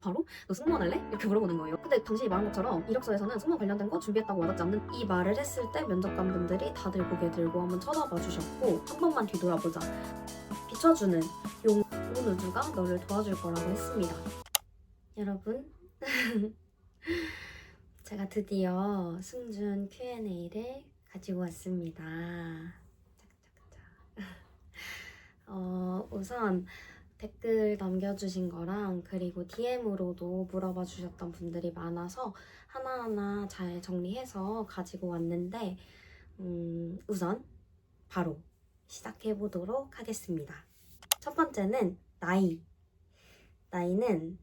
바로 너 승무원 할래? 이렇게 물어보는 거예요. 근데 당신이 말한 것처럼 이력서에서는 승무원 관련된 거 준비했다고 와닿지 않는 이 말을 했을 때 면접관분들이 다들 고개 들고 한번 쳐다봐 주셨고 한 번만 뒤돌아보자. 비춰주는 온 우주가 너를 도와줄 거라고 했습니다. 여러분 제가 드디어 승준 Q&A를 가지고 왔습니다. 우선 댓글 남겨주신 거랑 그리고 DM으로도 물어봐 주셨던 분들이 많아서 하나하나 잘 정리해서 가지고 왔는데 우선 바로 시작해 보도록 하겠습니다. 첫 번째는 나이는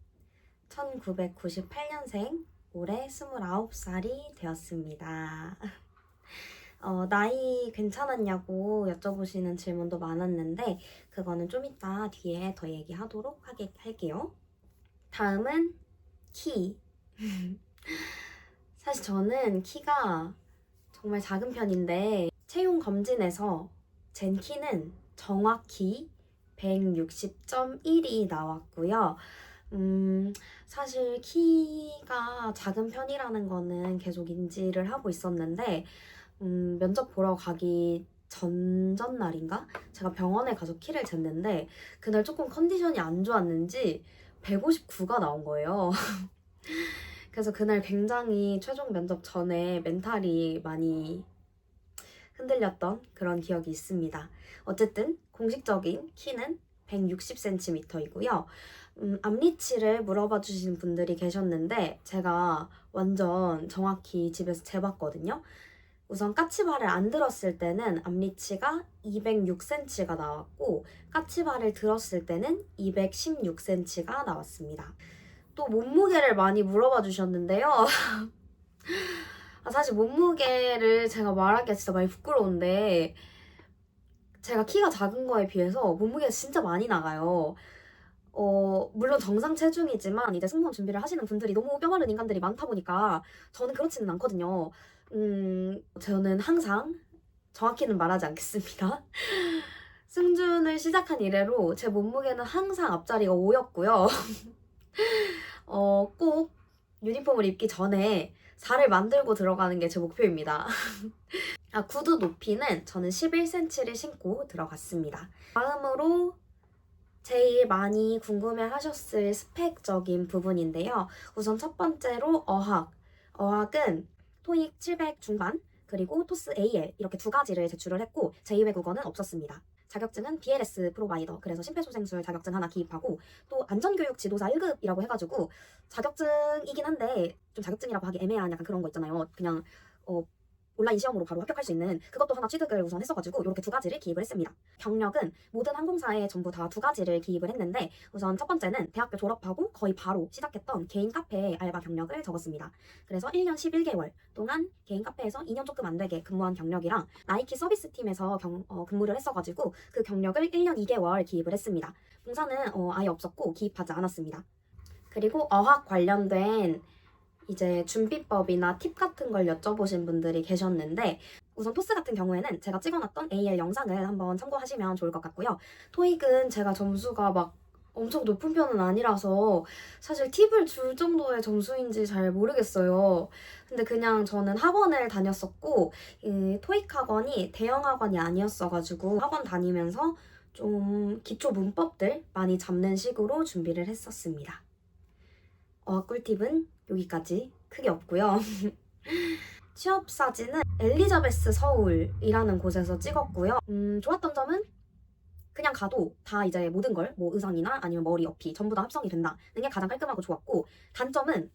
1998년생 올해 29살이 되었습니다. 나이 괜찮았냐고 여쭤보시는 질문도 많았는데 그거는 좀 이따 뒤에 더 얘기하도록 할게요. 다음은 키. 사실 저는 키가 정말 작은 편인데 체형 검진에서 잰 키는 정확히 160.1이 나왔고요. 사실 키가 작은 편이라는 거는 계속 인지를 하고 있었는데 면접 보러 가기 전날인가? 제가 병원에 가서 키를 쟀는데 그날 조금 컨디션이 안 좋았는지 159가 나온 거예요. 그래서 그날 굉장히 최종 면접 전에 멘탈이 많이 흔들렸던 그런 기억이 있습니다. 어쨌든 공식적인 키는 160cm이고요. 앞니치를 물어봐 주신 분들이 계셨는데 제가 완전 정확히 집에서 재봤거든요. 우선 까치발을 안 들었을 때는 앞니치가 206cm가 나왔고 까치발을 들었을 때는 216cm가 나왔습니다. 또 몸무게를 많이 물어봐 주셨는데요. 사실 몸무게를 제가 말하기가 진짜 많이 부끄러운데 제가 키가 작은 거에 비해서 몸무게가 진짜 많이 나가요. 물론 정상 체중이지만 이제 승무원 준비를 하시는 분들이 너무 뼈마른 인간들이 많다 보니까 저는 그렇지는 않거든요. 저는 항상 정확히는 말하지 않겠습니다. 승준을 시작한 이래로 제 몸무게는 항상 앞자리가 5였고요. 꼭 유니폼을 입기 전에 4를 만들고 들어가는 게 제 목표입니다. 구두 높이는 저는 11cm를 신고 들어갔습니다. 다음으로 제일 많이 궁금해하셨을 스펙적인 부분인데요. 우선 첫 번째로 어학은 토익 700 중반 그리고 토스 AL 이렇게 두 가지를 제출을 했고 제2외국어는 없었습니다. 자격증은 BLS 프로바이더, 그래서 심폐소생술 자격증 하나 기입하고 또 안전교육 지도사 1급이라고 해가지고 자격증이긴 한데 좀 자격증이라고 하기 애매한 약간 그런 거 있잖아요. 그냥 온라인 시험으로 바로 합격할 수 있는 그것도 하나 취득을 우선 했어가지고 이렇게 두 가지를 기입을 했습니다. 경력은 모든 항공사에 전부 다 두 가지를 기입을 했는데 우선 첫 번째는 대학교 졸업하고 거의 바로 시작했던 개인 카페 알바 경력을 적었습니다. 그래서 1년 11개월 동안 개인 카페에서 2년 조금 안 되게 근무한 경력이랑 나이키 서비스팀에서 근무를 했어가지고 그 경력을 1년 2개월 기입을 했습니다. 봉사는 아예 없었고 기입하지 않았습니다. 그리고 어학 관련된 이제 준비법이나 팁 같은 걸 여쭤보신 분들이 계셨는데 우선 토스 같은 경우에는 제가 찍어놨던 AL 영상을 한번 참고하시면 좋을 것 같고요. 토익은 제가 점수가 막 엄청 높은 편은 아니라서 사실 팁을 줄 정도의 점수인지 잘 모르겠어요. 근데 그냥 저는 학원을 다녔었고 토익 학원이 대형 학원이 아니었어가지고 학원 다니면서 좀 기초 문법들 많이 잡는 식으로 준비를 했었습니다. 꿀팁은 여기까지 크게 없고요. 취업 사진은 엘리자베스 서울이라는 곳에서 찍었고요. 좋았던 점은 그냥 가도 다 이제 모든 걸 뭐 의상이나 아니면 머리 옆이 전부 다 합성이 된다는 게 가장 깔끔하고 좋았고 단점은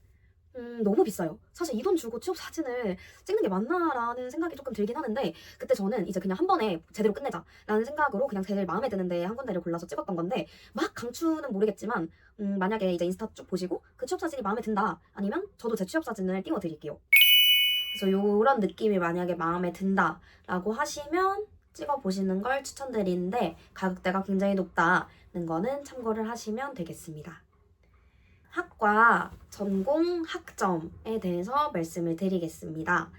너무 비싸요. 사실 이 돈 주고 취업 사진을 찍는 게 맞나라는 생각이 조금 들긴 하는데 그때 저는 이제 그냥 한 번에 제대로 끝내자라는 생각으로 그냥 제일 마음에 드는데 한 군데를 골라서 찍었던 건데 막 강추는 모르겠지만 만약에 이제 인스타 쭉 보시고 그 취업 사진이 마음에 든다 아니면 저도 제 취업 사진을 띄워드릴게요. 그래서 요런 느낌이 만약에 마음에 든다라고 하시면 찍어보시는 걸 추천드리는데 가격대가 굉장히 높다는 거는 참고를 하시면 되겠습니다. 학과 전공 학점에 대해서 말씀을 드리겠습니다.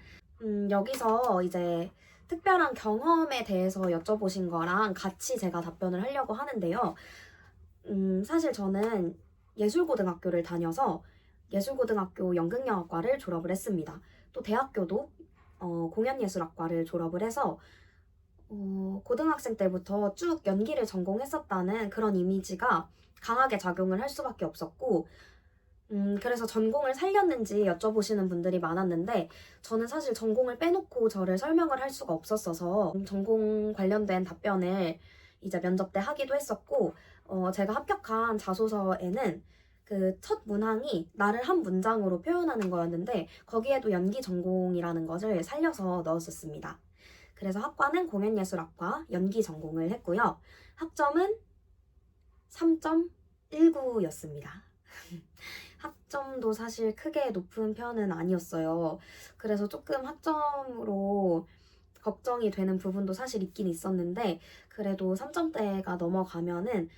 여기서 이제 특별한 경험에 대해서 여쭤보신 거랑 같이 제가 답변을 하려고 하는데요. 사실 저는 예술고등학교를 다녀서 예술고등학교 연극영화과를 졸업을 했습니다. 또 대학교도 공연예술학과를 졸업을 해서 고등학생 때부터 쭉 연기를 전공했었다는 그런 이미지가 강하게 작용을 할 수밖에 없었고, 그래서 전공을 살렸는지 여쭤보시는 분들이 많았는데, 저는 사실 전공을 빼놓고 저를 설명을 할 수가 없었어서 전공 관련된 답변을 이제 면접 때 하기도 했었고, 제가 합격한 자소서에는 그 첫 문항이 나를 한 문장으로 표현하는 거였는데, 거기에도 연기 전공이라는 것을 살려서 넣었었습니다. 그래서 학과는 공연예술학과 연기 전공을 했고요. 학점은 3.19였습니다. 학점도 사실 크게 높은 편은 아니었어요. 그래서 조금 학점으로 걱정이 되는 부분도 사실 있긴 있었는데, 그래도 3점대가 넘어가면은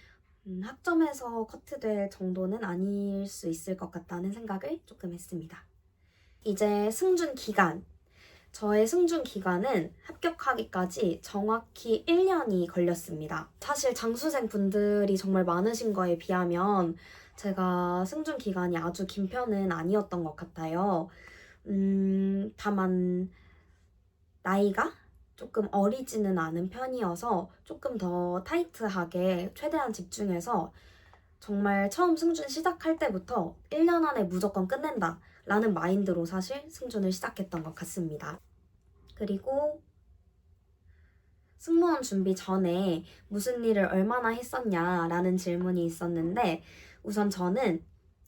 학점에서 커트될 정도는 아닐 수 있을 것 같다는 생각을 조금 했습니다. 이제 승준 기간. 저의 승준 기간은 합격하기까지 정확히 1년이 걸렸습니다. 사실 장수생 분들이 정말 많으신 거에 비하면 제가 승준 기간이 아주 긴 편은 아니었던 것 같아요. 다만 나이가 조금 어리지는 않은 편이어서 조금 더 타이트하게 최대한 집중해서 정말 처음 승준 시작할 때부터 1년 안에 무조건 끝낸다 라는 마인드로 사실 승준을 시작했던 것 같습니다. 그리고 승무원 준비 전에 무슨 일을 얼마나 했었냐라는 질문이 있었는데, 우선 저는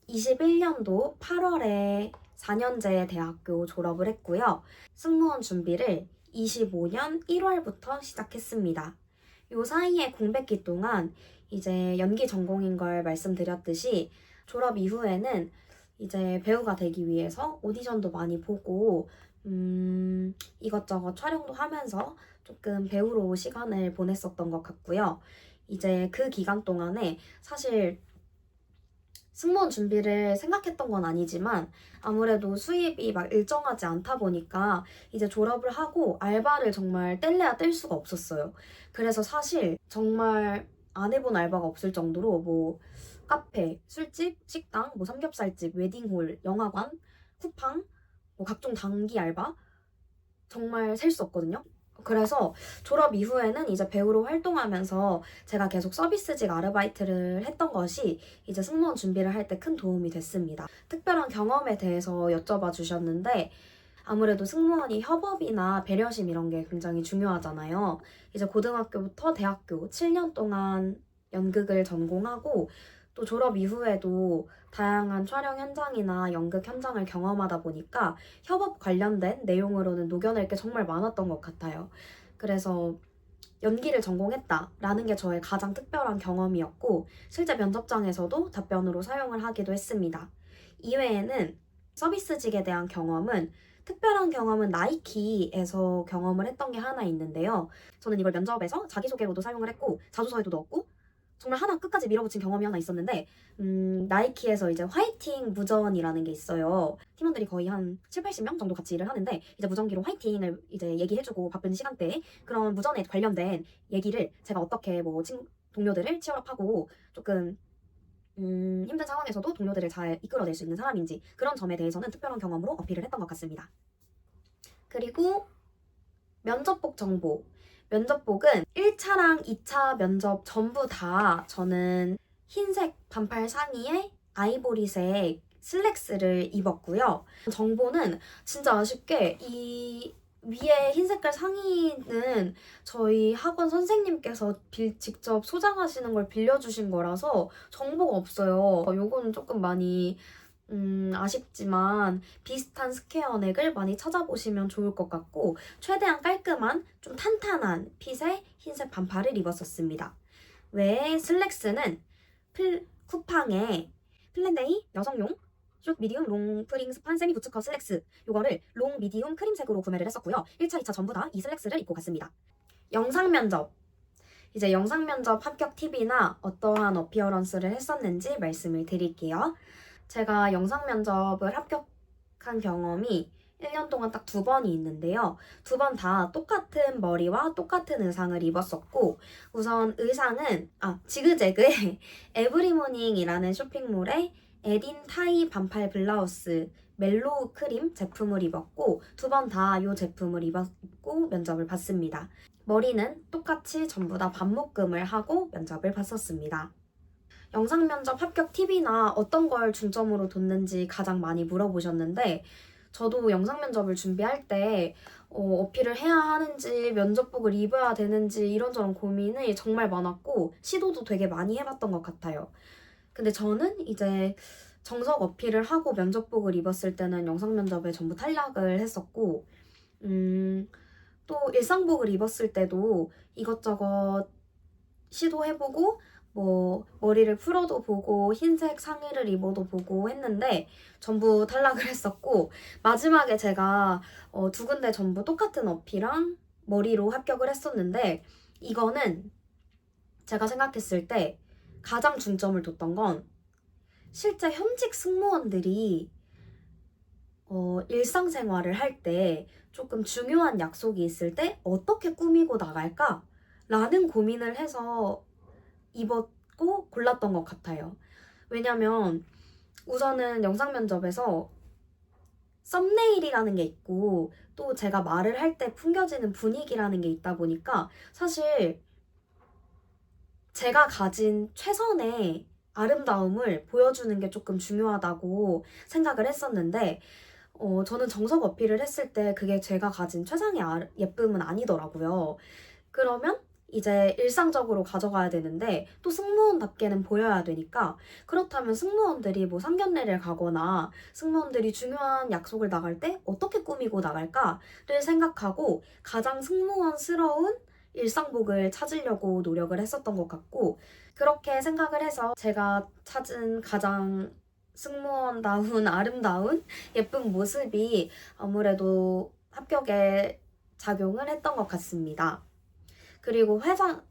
21년도 8월에 4년제 대학교 졸업을 했고요. 승무원 준비를 25년 1월부터 시작했습니다. 요 사이에 공백기 동안 이제 연기 전공인 걸 말씀드렸듯이 졸업 이후에는 이제 배우가 되기 위해서 오디션도 많이 보고 이것저것 촬영도 하면서 조금 배우로 시간을 보냈었던 것 같고요. 이제 그 기간 동안에 사실 승무원 준비를 생각했던 건 아니지만 아무래도 수입이 막 일정하지 않다 보니까 이제 졸업을 하고 알바를 정말 뗄래야 뗄 수가 없었어요. 그래서 사실 정말 안 해본 알바가 없을 정도로 뭐 카페, 술집, 식당, 뭐 삼겹살집, 웨딩홀, 영화관, 쿠팡, 뭐 각종 단기 알바 정말 셀 수 없거든요. 그래서 졸업 이후에는 이제 배우로 활동하면서 제가 계속 서비스직 아르바이트를 했던 것이 이제 승무원 준비를 할 때 큰 도움이 됐습니다. 특별한 경험에 대해서 여쭤봐 주셨는데, 아무래도 승무원이 협업이나 배려심 이런 게 굉장히 중요하잖아요. 이제 고등학교부터 대학교 7년 동안 연극을 전공하고 또 졸업 이후에도 다양한 촬영 현장이나 연극 현장을 경험하다 보니까 협업 관련된 내용으로는 녹여낼 게 정말 많았던 것 같아요. 그래서 연기를 전공했다라는 게 저의 가장 특별한 경험이었고, 실제 면접장에서도 답변으로 사용을 하기도 했습니다. 이외에는 서비스직에 대한 경험은 특별한 경험은 나이키에서 경험을 했던 게 하나 있는데요. 저는 이걸 면접에서 자기소개로도 사용을 했고 자소서에도 넣었고 정말 하나 끝까지 밀어붙인 경험이 하나 있었는데, 나이키에서 이제 화이팅 무전이라는 게 있어요. 팀원들이 거의 한 7, 80명 정도 같이 일을 하는데 이제 무전기로 화이팅을 이제 얘기해주고 바쁜 시간대에 그런 무전에 관련된 얘기를 제가 어떻게 뭐 동료들을 치열업하고 조금 힘든 상황에서도 동료들을 잘 이끌어낼 수 있는 사람인지 그런 점에 대해서는 특별한 경험으로 어필을 했던 것 같습니다. 그리고 면접복 정보. 면접복은 1차랑 2차 면접 전부 다 저는 흰색 반팔 상의에 아이보리색 슬랙스를 입었고요. 정보는 진짜 아쉽게 이 위에 흰 색깔 상의는 저희 학원 선생님께서 직접 소장하시는 걸 빌려주신 거라서 정보가 없어요. 요거는 조금 많이 아쉽지만 비슷한 스퀘어넥을 많이 찾아보시면 좋을 것 같고, 최대한 깔끔한 좀 탄탄한 핏의 흰색 반팔을 입었었습니다. 외에 슬랙스는 쿠팡의 플랜데이 여성용 숏, 미디움, 롱, 프링, 스판, 세미 부츠컷 슬랙스 요거를 롱, 미디움, 크림색으로 구매를 했었고요. 1차, 2차 전부 다 이 슬랙스를 입고 갔습니다. 영상 면접. 이제 영상 면접 합격 팁이나 어떠한 어피어런스를 했었는지 말씀을 드릴게요. 제가 영상 면접을 합격한 경험이 1년 동안 딱 2번이 있는데요. 2번 다 똑같은 머리와 똑같은 의상을 입었었고, 우선 의상은 지그재그의 에브리모닝이라는 쇼핑몰에 에딘 타이 반팔 블라우스 멜로우 크림 제품을 입었고, 2번 다 이 제품을 입고 면접을 봤습니다. 머리는 똑같이 전부 다 반묶음을 하고 면접을 봤었습니다. 영상 면접 합격 팁이나 어떤 걸 중점으로 뒀는지 가장 많이 물어보셨는데, 저도 영상 면접을 준비할 때 어필을 해야 하는지, 면접복을 입어야 되는지 이런저런 고민이 정말 많았고 시도도 되게 많이 해봤던 것 같아요. 근데 저는 이제 정석 어필을 하고 면접복을 입었을 때는 영상 면접에 전부 탈락을 했었고, 또 일상복을 입었을 때도 이것저것 시도해보고 뭐 머리를 풀어도 보고 흰색 상의를 입어도 보고 했는데 전부 탈락을 했었고, 마지막에 제가 2군데 전부 똑같은 어필랑 머리로 합격을 했었는데, 이거는 제가 생각했을 때 가장 중점을 뒀던 건 실제 현직 승무원들이 일상생활을 할 때 조금 중요한 약속이 있을 때 어떻게 꾸미고 나갈까? 라는 고민을 해서 입었고 골랐던 것 같아요. 왜냐면 우선은 영상 면접에서 썸네일이라는 게 있고 또 제가 말을 할 때 풍겨지는 분위기라는 게 있다 보니까 사실 제가 가진 최선의 아름다움을 보여주는 게 조금 중요하다고 생각을 했었는데, 저는 정석 어필을 했을 때 그게 제가 가진 최상의 예쁨은 아니더라고요. 그러면 이제 일상적으로 가져가야 되는데 또 승무원답게는 보여야 되니까, 그렇다면 승무원들이 뭐 상견례를 가거나 승무원들이 중요한 약속을 나갈 때 어떻게 꾸미고 나갈까를 생각하고 가장 승무원스러운 일상복을 찾으려고 노력을 했었던 것 같고, 그렇게 생각을 해서 제가 찾은 가장 승무원다운 아름다운 예쁜 모습이 아무래도 합격에 작용을 했던 것 같습니다. 그리고 화장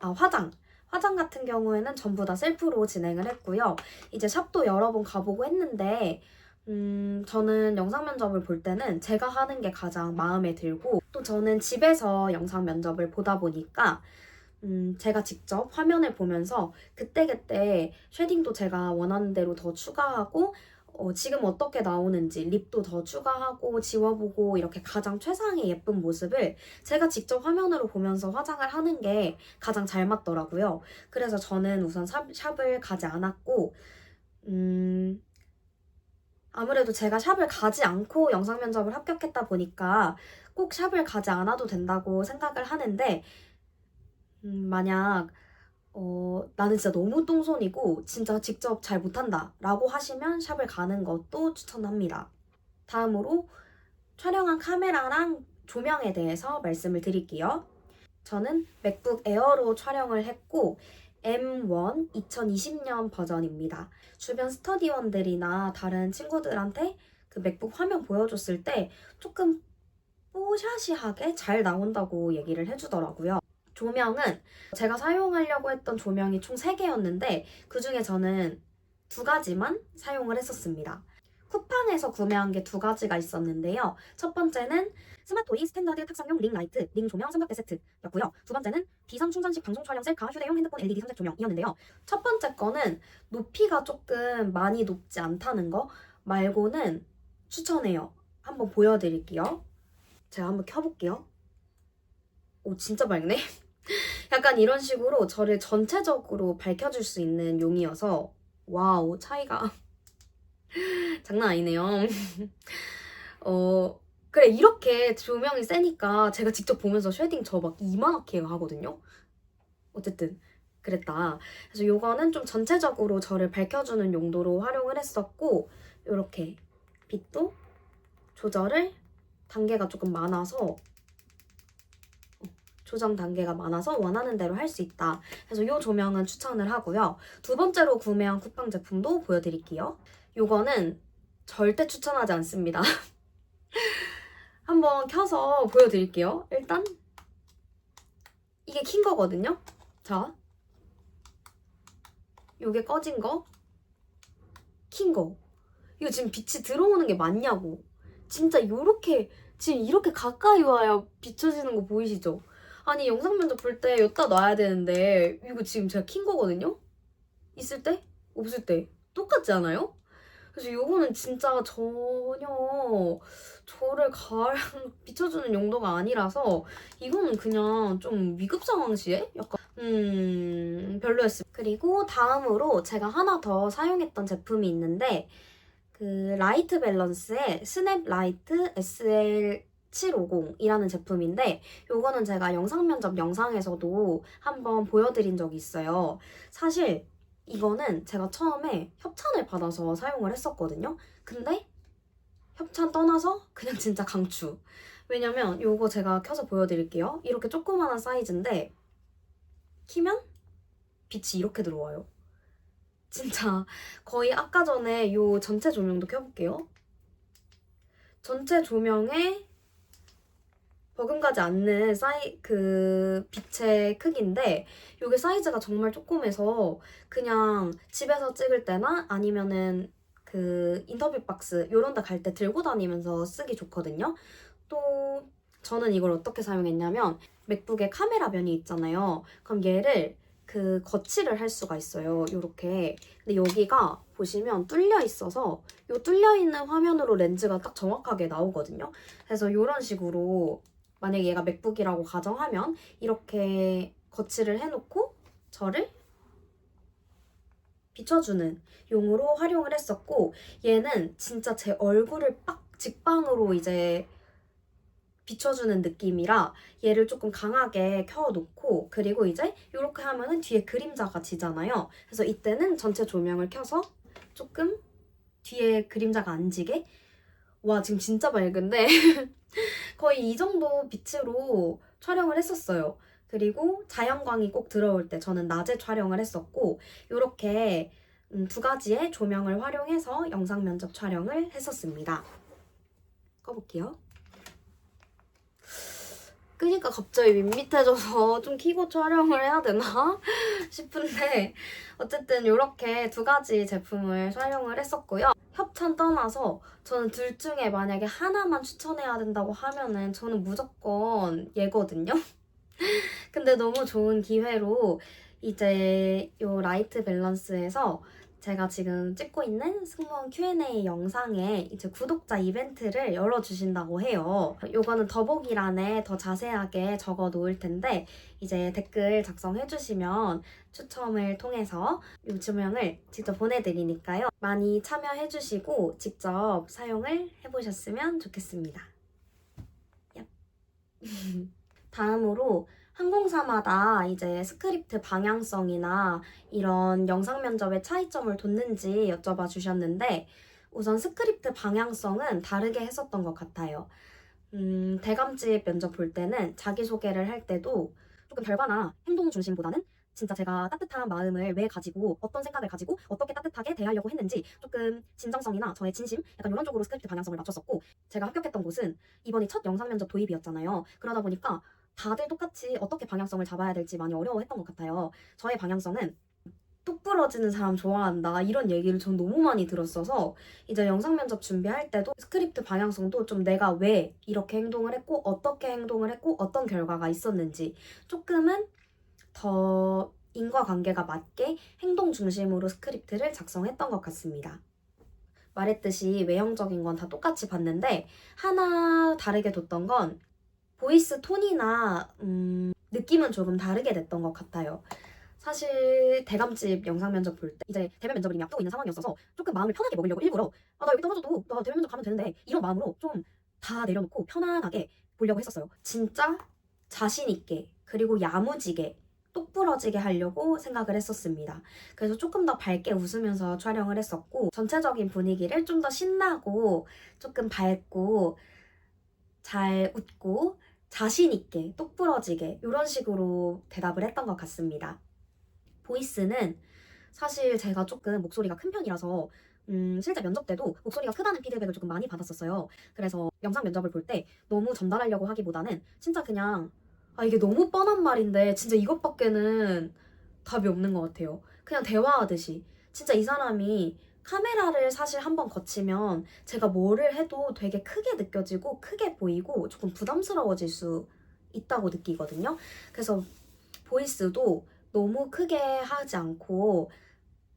같은 경우에는 전부 다 셀프로 진행을 했고요. 이제 샵도 여러 번 가보고 했는데 저는 영상 면접을 볼 때는 제가 하는 게 가장 마음에 들고, 또 저는 집에서 영상 면접을 보다 보니까 제가 직접 화면을 보면서 그때그때 쉐딩도 제가 원하는 대로 더 추가하고, 지금 어떻게 나오는지 립도 더 추가하고 지워보고, 이렇게 가장 최상의 예쁜 모습을 제가 직접 화면으로 보면서 화장을 하는 게 가장 잘 맞더라고요. 그래서 저는 우선 샵을 가지 않았고, 아무래도 제가 샵을 가지 않고 영상 면접을 합격했다 보니까 꼭 샵을 가지 않아도 된다고 생각을 하는데, 만약 나는 진짜 너무 똥손이고 진짜 직접 잘 못한다 라고 하시면 샵을 가는 것도 추천합니다. 다음으로 촬영한 카메라랑 조명에 대해서 말씀을 드릴게요. 저는 맥북 에어로 촬영을 했고 M1 2020년 버전입니다. 주변 스터디원들이나 다른 친구들한테 그 맥북 화면 보여줬을 때 조금 뽀샤시하게 잘 나온다고 얘기를 해주더라고요. 조명은 제가 사용하려고 했던 조명이 총 3개였는데 그중에 저는 2가지만 사용을 했었습니다. 쿠팡에서 구매한 게 2가지가 있었는데요. 첫 번째는 스마토이 스탠다드 탁상용 링 라이트, 링 조명 삼각대 세트였고요. 2번째는 비상 충전식 방송 촬영 셀카 휴대용 핸드폰 LED 삼색 조명이었는데요. 첫 번째 거는 높이가 조금 많이 높지 않다는 거 말고는 추천해요. 한번 보여드릴게요. 제가 한번 켜볼게요. 오, 진짜 밝네. 약간 이런 식으로 저를 전체적으로 밝혀줄 수 있는 용이어서 와우, 차이가 장난 아니네요. 그래, 이렇게 조명이 세니까 제가 직접 보면서 쉐딩 저 막 이만하게 하거든요. 어쨌든 그랬다. 그래서 요거는 좀 전체적으로 저를 밝혀주는 용도로 활용을 했었고, 이렇게 빛도 조절을 단계가 조금 많아서 조정 단계가 많아서 원하는 대로 할 수 있다. 그래서 이 조명은 추천을 하고요. 2번째로 구매한 쿠팡 제품도 보여드릴게요. 이거는 절대 추천하지 않습니다. 한번 켜서 보여드릴게요. 일단 이게 킨 거거든요. 자, 이게 꺼진 거, 킨 거. 이거 지금 빛이 들어오는 게 맞냐고. 진짜 요렇게 지금 이렇게 가까이 와야 비춰지는 거 보이시죠? 아니 영상 면접 볼 때 여기다 놔야 되는데 이거 지금 제가 킨 거거든요? 있을 때? 없을 때 똑같지 않아요? 그래서 요거는 진짜 전혀 저를 비춰주는 용도가 아니라서 이거는 그냥 좀 위급 상황 시에 약간 별로였어요. 그리고 다음으로 제가 하나 더 사용했던 제품이 있는데 그 라이트 밸런스의 스냅 라이트 SL750이라는 제품인데 요거는 제가 영상 면접 영상에서도 한번 보여드린 적이 있어요. 사실 이거는 제가 처음에 협찬을 받아서 사용을 했었거든요. 근데 협찬 떠나서 그냥 진짜 강추. 왜냐면 요거 제가 켜서 보여드릴게요. 이렇게 조그마한 사이즈인데 키면 빛이 이렇게 들어와요. 진짜 거의 아까 전에 요 전체 조명도 켜볼게요. 전체 조명에 버금가지 않는 빛의 크기인데 이게 사이즈가 정말 조그매서 그냥 집에서 찍을 때나 아니면은 그 인터뷰 박스 요런 데 갈 때 들고 다니면서 쓰기 좋거든요. 또 저는 이걸 어떻게 사용했냐면 맥북에 카메라 면이 있잖아요. 그럼 얘를 그 거치를 할 수가 있어요. 요렇게. 근데 여기가 보시면 뚫려 있어서 요 뚫려 있는 화면으로 렌즈가 딱 정확하게 나오거든요. 그래서 요런 식으로 만약에 얘가 맥북이라고 가정하면 이렇게 거치를 해놓고 저를 비춰주는 용으로 활용을 했었고 얘는 진짜 제 얼굴을 빡 직방으로 이제 비춰주는 느낌이라 얘를 조금 강하게 켜놓고 그리고 이제 이렇게 하면은 뒤에 그림자가 지잖아요. 그래서 이때는 전체 조명을 켜서 조금 뒤에 그림자가 안 지게 와 지금 진짜 밝은데 거의 이 정도 빛으로 촬영을 했었어요. 그리고 자연광이 꼭 들어올 때 저는 낮에 촬영을 했었고 이렇게 두 가지의 조명을 활용해서 영상 면접 촬영을 했었습니다. 꺼볼게요. 끄니까 갑자기 밋밋해져서 좀 켜고 촬영을 해야 되나 싶은데 어쨌든 이렇게 두 가지 제품을 사용을 했었고요. 협찬 떠나서 저는 둘 중에 만약에 하나만 추천해야 된다고 하면은 저는 무조건 얘거든요. 근데 너무 좋은 기회로 이제 요 라이트 밸런스에서 제가 지금 찍고 있는 승무원 Q&A 영상에 이제 구독자 이벤트를 열어주신다고 해요. 요거는 더보기란에 더 자세하게 적어 놓을 텐데 이제 댓글 작성해주시면 추첨을 통해서 이 조명을 직접 보내드리니까요. 많이 참여해주시고 직접 사용을 해보셨으면 좋겠습니다. 얍. 다음으로 항공사마다 이제 스크립트 방향성이나 이런 영상 면접의 차이점을 뒀는지 여쭤봐 주셨는데 우선 스크립트 방향성은 다르게 했었던 것 같아요. 대감집 면접 볼 때는 자기소개를 할 때도 조금 결과나 행동 중심보다는 진짜 제가 따뜻한 마음을 왜 가지고 어떤 생각을 가지고 어떻게 따뜻하게 대하려고 했는지 조금 진정성이나 저의 진심 약간 이런 쪽으로 스크립트 방향성을 맞췄었고 제가 합격했던 곳은 이번이 첫 영상 면접 도입이었잖아요. 그러다 보니까 다들 똑같이 어떻게 방향성을 잡아야 될지 많이 어려워했던 것 같아요. 저의 방향성은 뚝 부러지는 사람 좋아한다 이런 얘기를 전 너무 많이 들었어서 이제 영상 면접 준비할 때도 스크립트 방향성도 좀 내가 왜 이렇게 행동을 했고 어떻게 행동을 했고 어떤 결과가 있었는지 조금은 더 인과관계가 맞게 행동 중심으로 스크립트를 작성했던 것 같습니다. 말했듯이 외형적인 건 다 똑같이 봤는데 하나 다르게 뒀던 건 보이스 톤이나 느낌은 조금 다르게 냈던 것 같아요. 사실 대감집 영상 면접 볼 때 이제 대면 면접을 이미 앞두고 있는 상황이었어서 조금 마음을 편하게 먹으려고 일부러 나 여기 떨어져도 나 대면 면접 가면 되는데 이런 마음으로 좀 다 내려놓고 편안하게 보려고 했었어요. 진짜 자신 있게 그리고 야무지게 똑부러지게 하려고 생각을 했었습니다. 그래서 조금 더 밝게 웃으면서 촬영을 했었고 전체적인 분위기를 좀 더 신나고 조금 밝고 잘 웃고 자신 있게 똑부러지게 이런 식으로 대답을 했던 것 같습니다. 보이스는 사실 제가 조금 목소리가 큰 편이라서 실제 면접 때도 목소리가 크다는 피드백을 조금 많이 받았었어요. 그래서 영상 면접을 볼 때 너무 전달하려고 하기보다는 진짜 그냥 이게 너무 뻔한 말인데 진짜 이것밖에는 답이 없는 것 같아요. 그냥 대화하듯이 진짜 이 사람이 카메라를 사실 한번 거치면 제가 뭐를 해도 되게 크게 느껴지고 크게 보이고 조금 부담스러워질 수 있다고 느끼거든요. 그래서 보이스도 너무 크게 하지 않고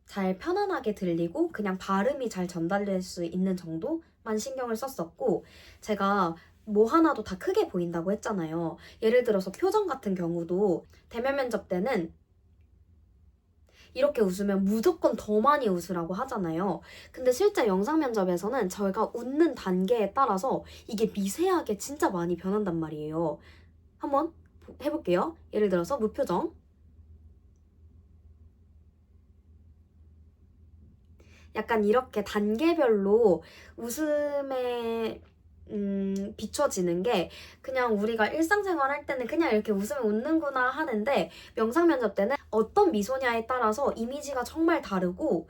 잘 편안하게 들리고 그냥 발음이 잘 전달될 수 있는 정도만 신경을 썼었고, 제가 뭐 하나도 다 크게 보인다고 했잖아요. 예를 들어서 표정 같은 경우도 대면 면접 때는 이렇게 웃으면 무조건 더 많이 웃으라고 하잖아요. 근데 실제 영상 면접에서는 저희가 웃는 단계에 따라서 이게 미세하게 진짜 많이 변한단 말이에요. 한번 해볼게요. 예를 들어서 무표정. 약간 이렇게 단계별로 웃음에 비춰지는 게, 그냥 우리가 일상생활 할 때는 그냥 이렇게 웃으면 웃는구나 하는데, 영상 면접 때는 어떤 미소냐에 따라서 이미지가 정말 다르고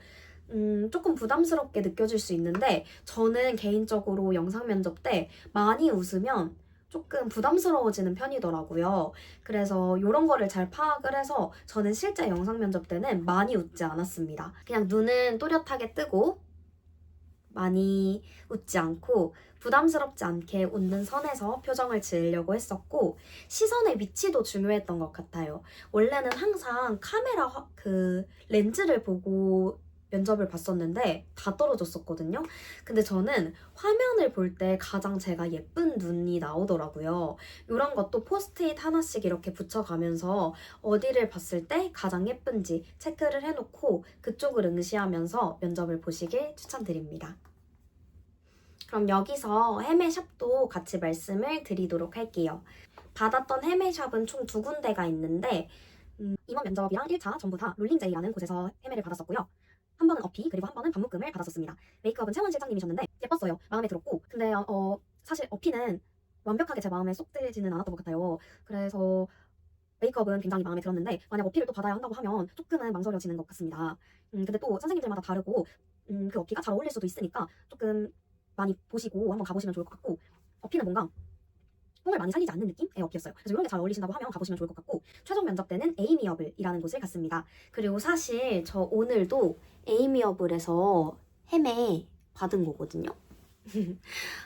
조금 부담스럽게 느껴질 수 있는데, 저는 개인적으로 영상 면접 때 많이 웃으면 조금 부담스러워지는 편이더라고요. 그래서 이런 거를 잘 파악을 해서 저는 실제 영상 면접 때는 많이 웃지 않았습니다. 그냥 눈은 또렷하게 뜨고 많이 웃지 않고 부담스럽지 않게 웃는 선에서 표정을 지으려고 했었고, 시선의 위치도 중요했던 것 같아요. 원래는 항상 카메라 그 렌즈를 보고 면접을 봤었는데 다 떨어졌었거든요. 근데 저는 화면을 볼 때 가장 제가 예쁜 눈이 나오더라고요. 이런 것도 포스트잇 하나씩 이렇게 붙여가면서 어디를 봤을 때 가장 예쁜지 체크를 해놓고 그쪽을 응시하면서 면접을 보시길 추천드립니다. 그럼 여기서 헤매샵도 같이 말씀을 드리도록 할게요. 받았던 헤매샵은 총 2군데가 있는데, 임원 면접이랑 1차 전부 다 롤링제이라는 곳에서 헤매를 받았었고요. 한 번은 어피, 그리고 한 번은 반묶음을 받았었습니다. 메이크업은 채원 실장님이셨는데 예뻤어요. 마음에 들었고, 근데 사실 어피는 완벽하게 제 마음에 쏙 들지는 않았던 것 같아요. 그래서 메이크업은 굉장히 마음에 들었는데, 만약 어피를 또 받아야 한다고 하면 조금은 망설여지는 것 같습니다. 근데 또 선생님들마다 다르고 그 어피가 잘 어울릴 수도 있으니까 조금 많이 보시고 한번 가보시면 좋을 것 같고, 어피는 뭔가 뽕을 많이 살리지 않는 느낌의 어피였어요. 그래서 이런 게 잘 어울리신다고 하면 가보시면 좋을 것 같고, 최종 면접 때는 에이미어블이라는 곳을 갔습니다. 그리고 사실 저 오늘도 에이미어블에서 헤매 받은 거거든요.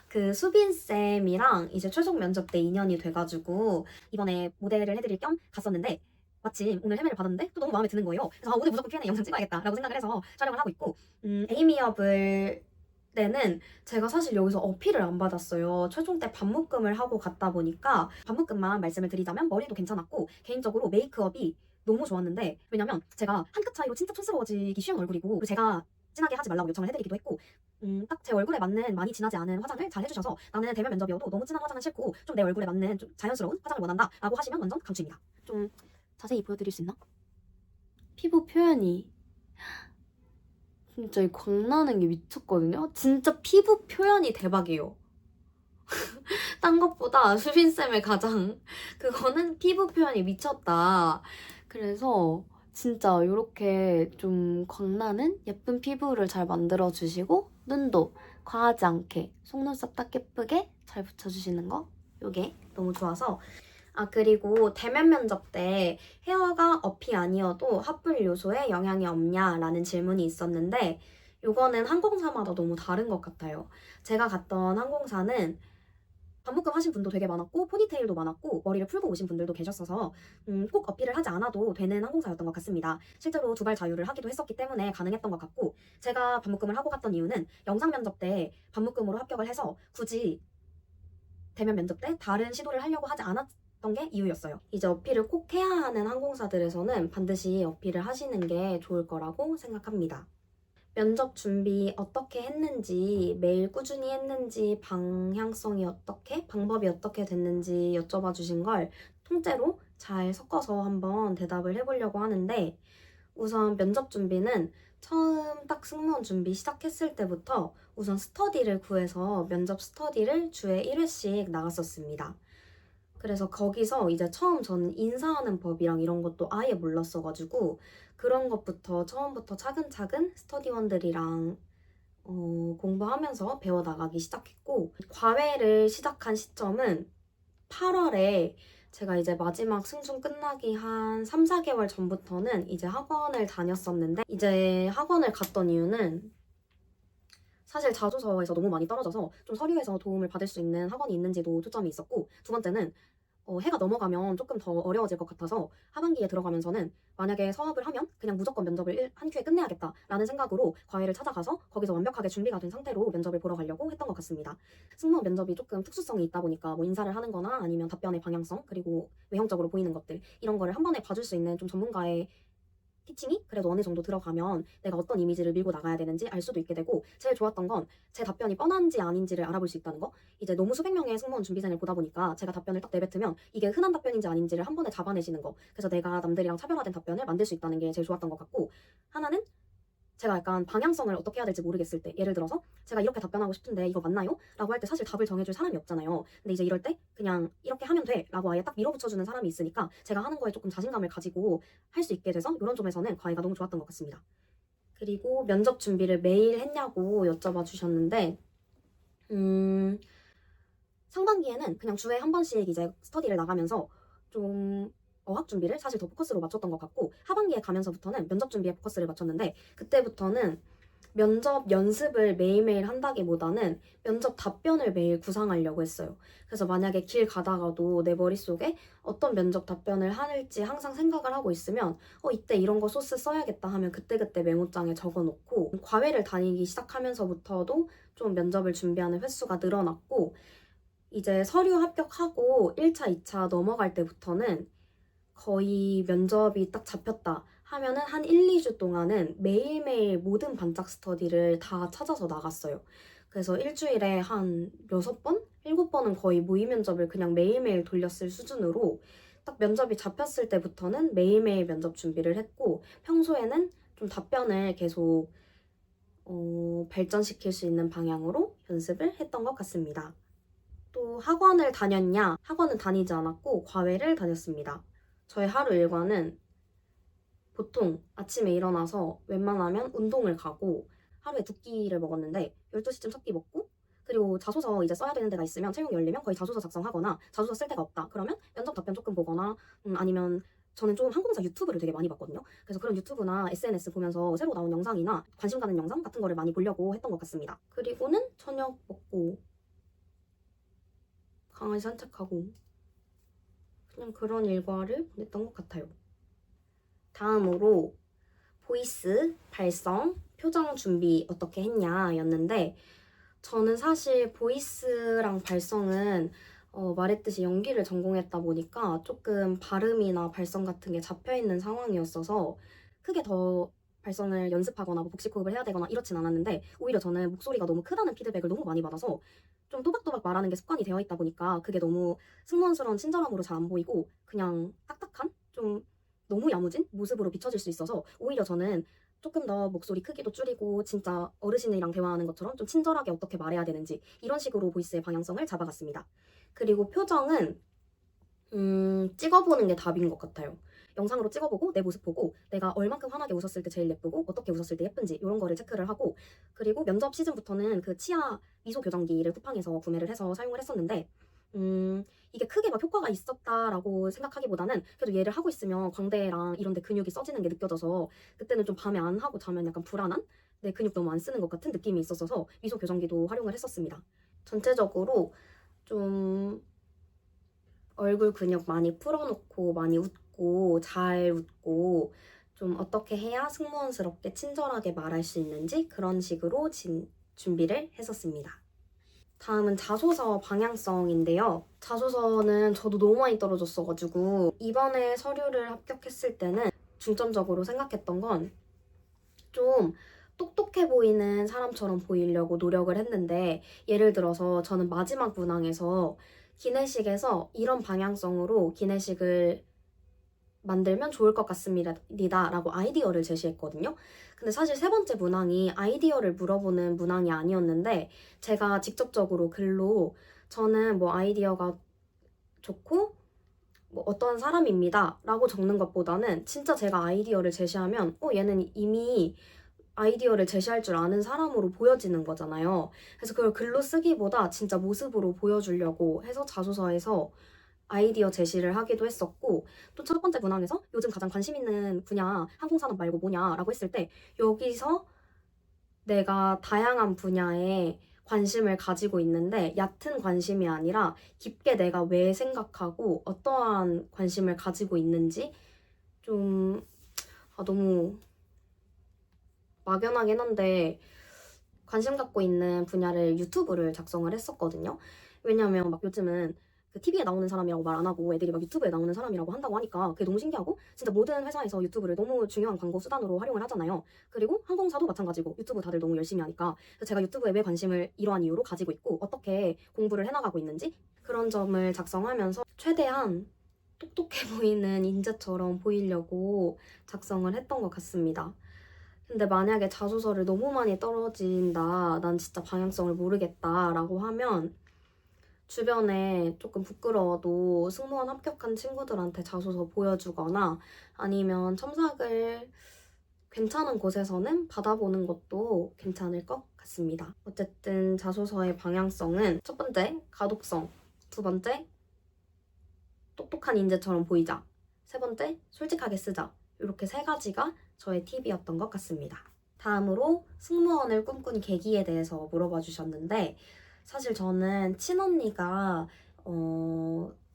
그 수빈쌤이랑 이제 최종 면접 때 인연이 돼가지고 이번에 모델을 해드릴 겸 갔었는데, 마침 오늘 헤매를 받았는데 또 너무 마음에 드는 거예요. 그래서 오늘 무조건 Q&A 영상 찍어야겠다라고 생각을 해서 촬영을 하고 있고, 에이미어블 때는 제가 사실 여기서 어필을 안 받았어요. 최종 때 반묶음을 하고 갔다 보니까, 반묶음만 말씀을 드리자면 머리도 괜찮았고 개인적으로 메이크업이 너무 좋았는데, 왜냐면 제가 한 끗 차이로 진짜 촌스러워지기 쉬운 얼굴이고, 그리고 제가 진하게 하지 말라고 요청을 해드리기도 했고, 딱 제 얼굴에 맞는 많이 진하지 않은 화장을 잘 해주셔서 나는 대면 면접이어도 너무 진한 화장은 싫고 좀 내 얼굴에 맞는 좀 자연스러운 화장을 원한다 라고 하시면 완전 강추입니다. 좀 자세히 보여드릴 수 있나? 피부 표현이 진짜 이 광나는 게 미쳤거든요. 진짜 피부 표현이 대박이에요. 딴 것보다 수빈쌤의 가장 그거는 피부 표현이 미쳤다. 그래서 진짜 이렇게 좀 광나는 예쁜 피부를 잘 만들어주시고, 눈도 과하지 않게 속눈썹 딱 예쁘게 잘 붙여주시는 거, 이게 너무 좋아서. 그리고 대면 면접 때 헤어가 어피 아니어도 합불 요소에 영향이 없냐라는 질문이 있었는데, 요거는 항공사마다 너무 다른 것 같아요. 제가 갔던 항공사는 반묶음 하신 분도 되게 많았고 포니테일도 많았고 머리를 풀고 오신 분들도 계셨어서 꼭 어필을 하지 않아도 되는 항공사였던 것 같습니다. 실제로 두발 자유를 하기도 했었기 때문에 가능했던 것 같고, 제가 반묶음을 하고 갔던 이유는 영상 면접 때 반묶음으로 합격을 해서 굳이 대면 면접 때 다른 시도를 하려고 하지 않았던 게 이유였어요. 이제 어필을 꼭 해야 하는 항공사들에서는 반드시 어필을 하시는 게 좋을 거라고 생각합니다. 면접 준비 어떻게 했는지, 매일 꾸준히 했는지, 방향성이 어떻게, 방법이 어떻게 됐는지 여쭤봐 주신 걸 통째로 잘 섞어서 한번 대답을 해보려고 하는데, 우선 면접 준비는 처음 딱 승무원 준비 시작했을 때부터 우선 스터디를 구해서 면접 스터디를 주에 1회씩 나갔었습니다. 그래서 거기서 이제 처음 저는 인사하는 법이랑 이런 것도 아예 몰랐어가지고 그런 것부터 처음부터 차근차근 스터디원들이랑 공부하면서 배워나가기 시작했고, 과외를 시작한 시점은 8월에 제가 이제 마지막 승준 끝나기 한 3, 4개월 전부터는 이제 학원을 다녔었는데, 이제 학원을 갔던 이유는 사실 자소서에서 너무 많이 떨어져서 좀 서류에서 도움을 받을 수 있는 학원이 있는지도 초점이 있었고, 두 번째는 해가 넘어가면 조금 더 어려워질 것 같아서 하반기에 들어가면서는 만약에 서학을 하면 그냥 무조건 면접을 한 큐에 끝내야겠다라는 생각으로 과외를 찾아가서 거기서 완벽하게 준비가 된 상태로 면접을 보러 가려고 했던 것 같습니다. 승무원 면접이 조금 특수성이 있다 보니까 뭐 인사를 하는 거나 아니면 답변의 방향성 그리고 외형적으로 보이는 것들 이런 거를 한 번에 봐줄 수 있는 좀 전문가의 티칭이 그래도 어느 정도 들어가면 내가 어떤 이미지를 밀고 나가야 되는지 알 수도 있게 되고, 제일 좋았던 건 제 답변이 뻔한지 아닌지를 알아볼 수 있다는 거. 이제 너무 수백 명의 승무원 준비생을 보다 보니까 제가 답변을 딱 내뱉으면 이게 흔한 답변인지 아닌지를 한 번에 잡아내시는 거. 그래서 내가 남들이랑 차별화된 답변을 만들 수 있다는 게 제일 좋았던 것 같고, 하나는 제가 약간 방향성을 어떻게 해야 될지 모르겠을 때, 예를 들어서 제가 이렇게 답변하고 싶은데 이거 맞나요? 라고 할 때 사실 답을 정해줄 사람이 없잖아요. 근데 이제 이럴 때 그냥 이렇게 하면 돼 라고 아예 딱 밀어붙여주는 사람이 있으니까 제가 하는 거에 조금 자신감을 가지고 할 수 있게 돼서 이런 점에서는 과외가 너무 좋았던 것 같습니다. 그리고 면접 준비를 매일 했냐고 여쭤봐 주셨는데, 상반기에는 그냥 주에 한 번씩 이제 스터디를 나가면서 좀 어학 준비를 사실 더 포커스로 맞췄던 것 같고, 하반기에 가면서부터는 면접 준비에 포커스를 맞췄는데, 그때부터는 면접 연습을 매일매일 한다기보다는 면접 답변을 매일 구상하려고 했어요. 그래서 만약에 길 가다가도 내 머릿속에 어떤 면접 답변을 할지 항상 생각을 하고 있으면 이때 이런 거 소스 써야겠다 하면 그때그때 메모장에 적어놓고, 과외를 다니기 시작하면서부터도 좀 면접을 준비하는 횟수가 늘어났고, 이제 서류 합격하고 1차, 2차 넘어갈 때부터는 거의 면접이 딱 잡혔다 하면은 한 1, 2주 동안은 매일매일 모든 반짝 스터디를 다 찾아서 나갔어요. 그래서 일주일에 한 6번? 7번은 거의 모의 면접을 그냥 매일매일 돌렸을 수준으로 딱 면접이 잡혔을 때부터는 매일매일 면접 준비를 했고, 평소에는 좀 답변을 계속 발전시킬 수 있는 방향으로 연습을 했던 것 같습니다. 또 학원을 다녔냐? 학원은 다니지 않았고 과외를 다녔습니다. 저의 하루 일과는 보통 아침에 일어나서 웬만하면 운동을 가고 하루에 2끼를 먹었는데 12시쯤 첫 끼 먹고, 그리고 자소서 이제 써야 되는 데가 있으면 채용이 열리면 거의 자소서 작성하거나, 자소서 쓸 데가 없다 그러면 면접 답변 조금 보거나, 아니면 저는 좀 항공사 유튜브를 되게 많이 봤거든요. 그래서 그런 유튜브나 SNS 보면서 새로 나온 영상이나 관심 가는 영상 같은 거를 많이 보려고 했던 것 같습니다. 그리고는 저녁 먹고 강아지 산책하고 그냥 그런 일과를 보냈던 것 같아요. 다음으로 보이스, 발성, 표정 준비 어떻게 했냐 였는데, 저는 사실 보이스랑 발성은 말했듯이 연기를 전공했다 보니까 조금 발음이나 발성 같은 게 잡혀있는 상황이었어서 크게 더 발성을 연습하거나 뭐 복식호흡을 해야 되거나 이렇진 않았는데, 오히려 저는 목소리가 너무 크다는 피드백을 너무 많이 받아서 좀 또박또박 말하는 게 습관이 되어 있다 보니까 그게 너무 승무원스러운 친절함으로 잘 안 보이고 그냥 딱딱한 좀 너무 야무진 모습으로 비춰질 수 있어서, 오히려 저는 조금 더 목소리 크기도 줄이고 진짜 어르신이랑 대화하는 것처럼 좀 친절하게 어떻게 말해야 되는지 이런 식으로 보이스의 방향성을 잡아갔습니다. 그리고 표정은 찍어보는 게 답인 것 같아요. 영상으로 찍어보고 내 모습 보고 내가 얼만큼 환하게 웃었을 때 제일 예쁘고 어떻게 웃었을 때 예쁜지 이런 거를 체크를 하고, 그리고 면접 시즌부터는 그 치아 미소 교정기를 쿠팡에서 구매를 해서 사용을 했었는데, 이게 크게 막 효과가 있었다라고 생각하기보다는 그래도 얘를 하고 있으면 광대랑 이런 데 근육이 써지는 게 느껴져서 그때는 좀 밤에 안 하고 자면 약간 불안한, 내 근육 너무 안 쓰는 것 같은 느낌이 있었어서 미소 교정기도 활용을 했었습니다. 전체적으로 좀 얼굴 근육 많이 풀어놓고 많이 웃고 잘 웃고 좀 어떻게 해야 승무원스럽게 친절하게 말할 수 있는지 그런 식으로 준비를 했었습니다. 다음은 자소서 방향성인데요. 자소서는 저도 너무 많이 떨어졌어가지고 이번에 서류를 합격했을 때는 중점적으로 생각했던 건 좀 똑똑해 보이는 사람처럼 보이려고 노력을 했는데, 예를 들어서 저는 마지막 문항에서 기내식에서 이런 방향성으로 기내식을 만들면 좋을 것 같습니다 라고 아이디어를 제시했거든요. 근데 사실 세 번째 문항이 아이디어를 물어보는 문항이 아니었는데, 제가 직접적으로 글로 저는 뭐 아이디어가 좋고 뭐 어떤 사람입니다 라고 적는 것보다는 진짜 제가 아이디어를 제시하면 얘는 이미 아이디어를 제시할 줄 아는 사람으로 보여지는 거잖아요. 그래서 그걸 글로 쓰기보다 진짜 모습으로 보여주려고 해서 자소서에서 아이디어 제시를 하기도 했었고, 또 첫 번째 문항에서 요즘 가장 관심 있는 분야 항공산업 말고 뭐냐라고 했을 때 여기서 내가 다양한 분야에 관심을 가지고 있는데 얕은 관심이 아니라 깊게 내가 왜 생각하고 어떠한 관심을 가지고 있는지 좀 너무 막연하긴 한데 관심 갖고 있는 분야를 유튜브를 작성을 했었거든요. 왜냐하면 막 요즘은 그 TV에 나오는 사람이라고 말 안 하고 애들이 막 유튜브에 나오는 사람이라고 한다고 하니까 그게 너무 신기하고 진짜 모든 회사에서 유튜브를 너무 중요한 광고 수단으로 활용을 하잖아요. 그리고 항공사도 마찬가지고 유튜브 다들 너무 열심히 하니까 그래서 제가 유튜브에 왜 관심을 이러한 이유로 가지고 있고 어떻게 공부를 해나가고 있는지 그런 점을 작성하면서 최대한 똑똑해 보이는 인재처럼 보이려고 작성을 했던 것 같습니다. 근데 만약에 자소서를 너무 많이 떨어진다, 난 진짜 방향성을 모르겠다라고 하면 주변에 조금 부끄러워도 승무원 합격한 친구들한테 자소서 보여주거나 아니면 첨삭을 괜찮은 곳에서는 받아보는 것도 괜찮을 것 같습니다. 어쨌든 자소서의 방향성은 첫 번째, 가독성. 두 번째, 똑똑한 인재처럼 보이자. 세 번째, 솔직하게 쓰자. 이렇게 세 가지가 저의 팁이었던 것 같습니다. 다음으로 승무원을 꿈꾼 계기에 대해서 물어봐 주셨는데 사실 저는 친언니가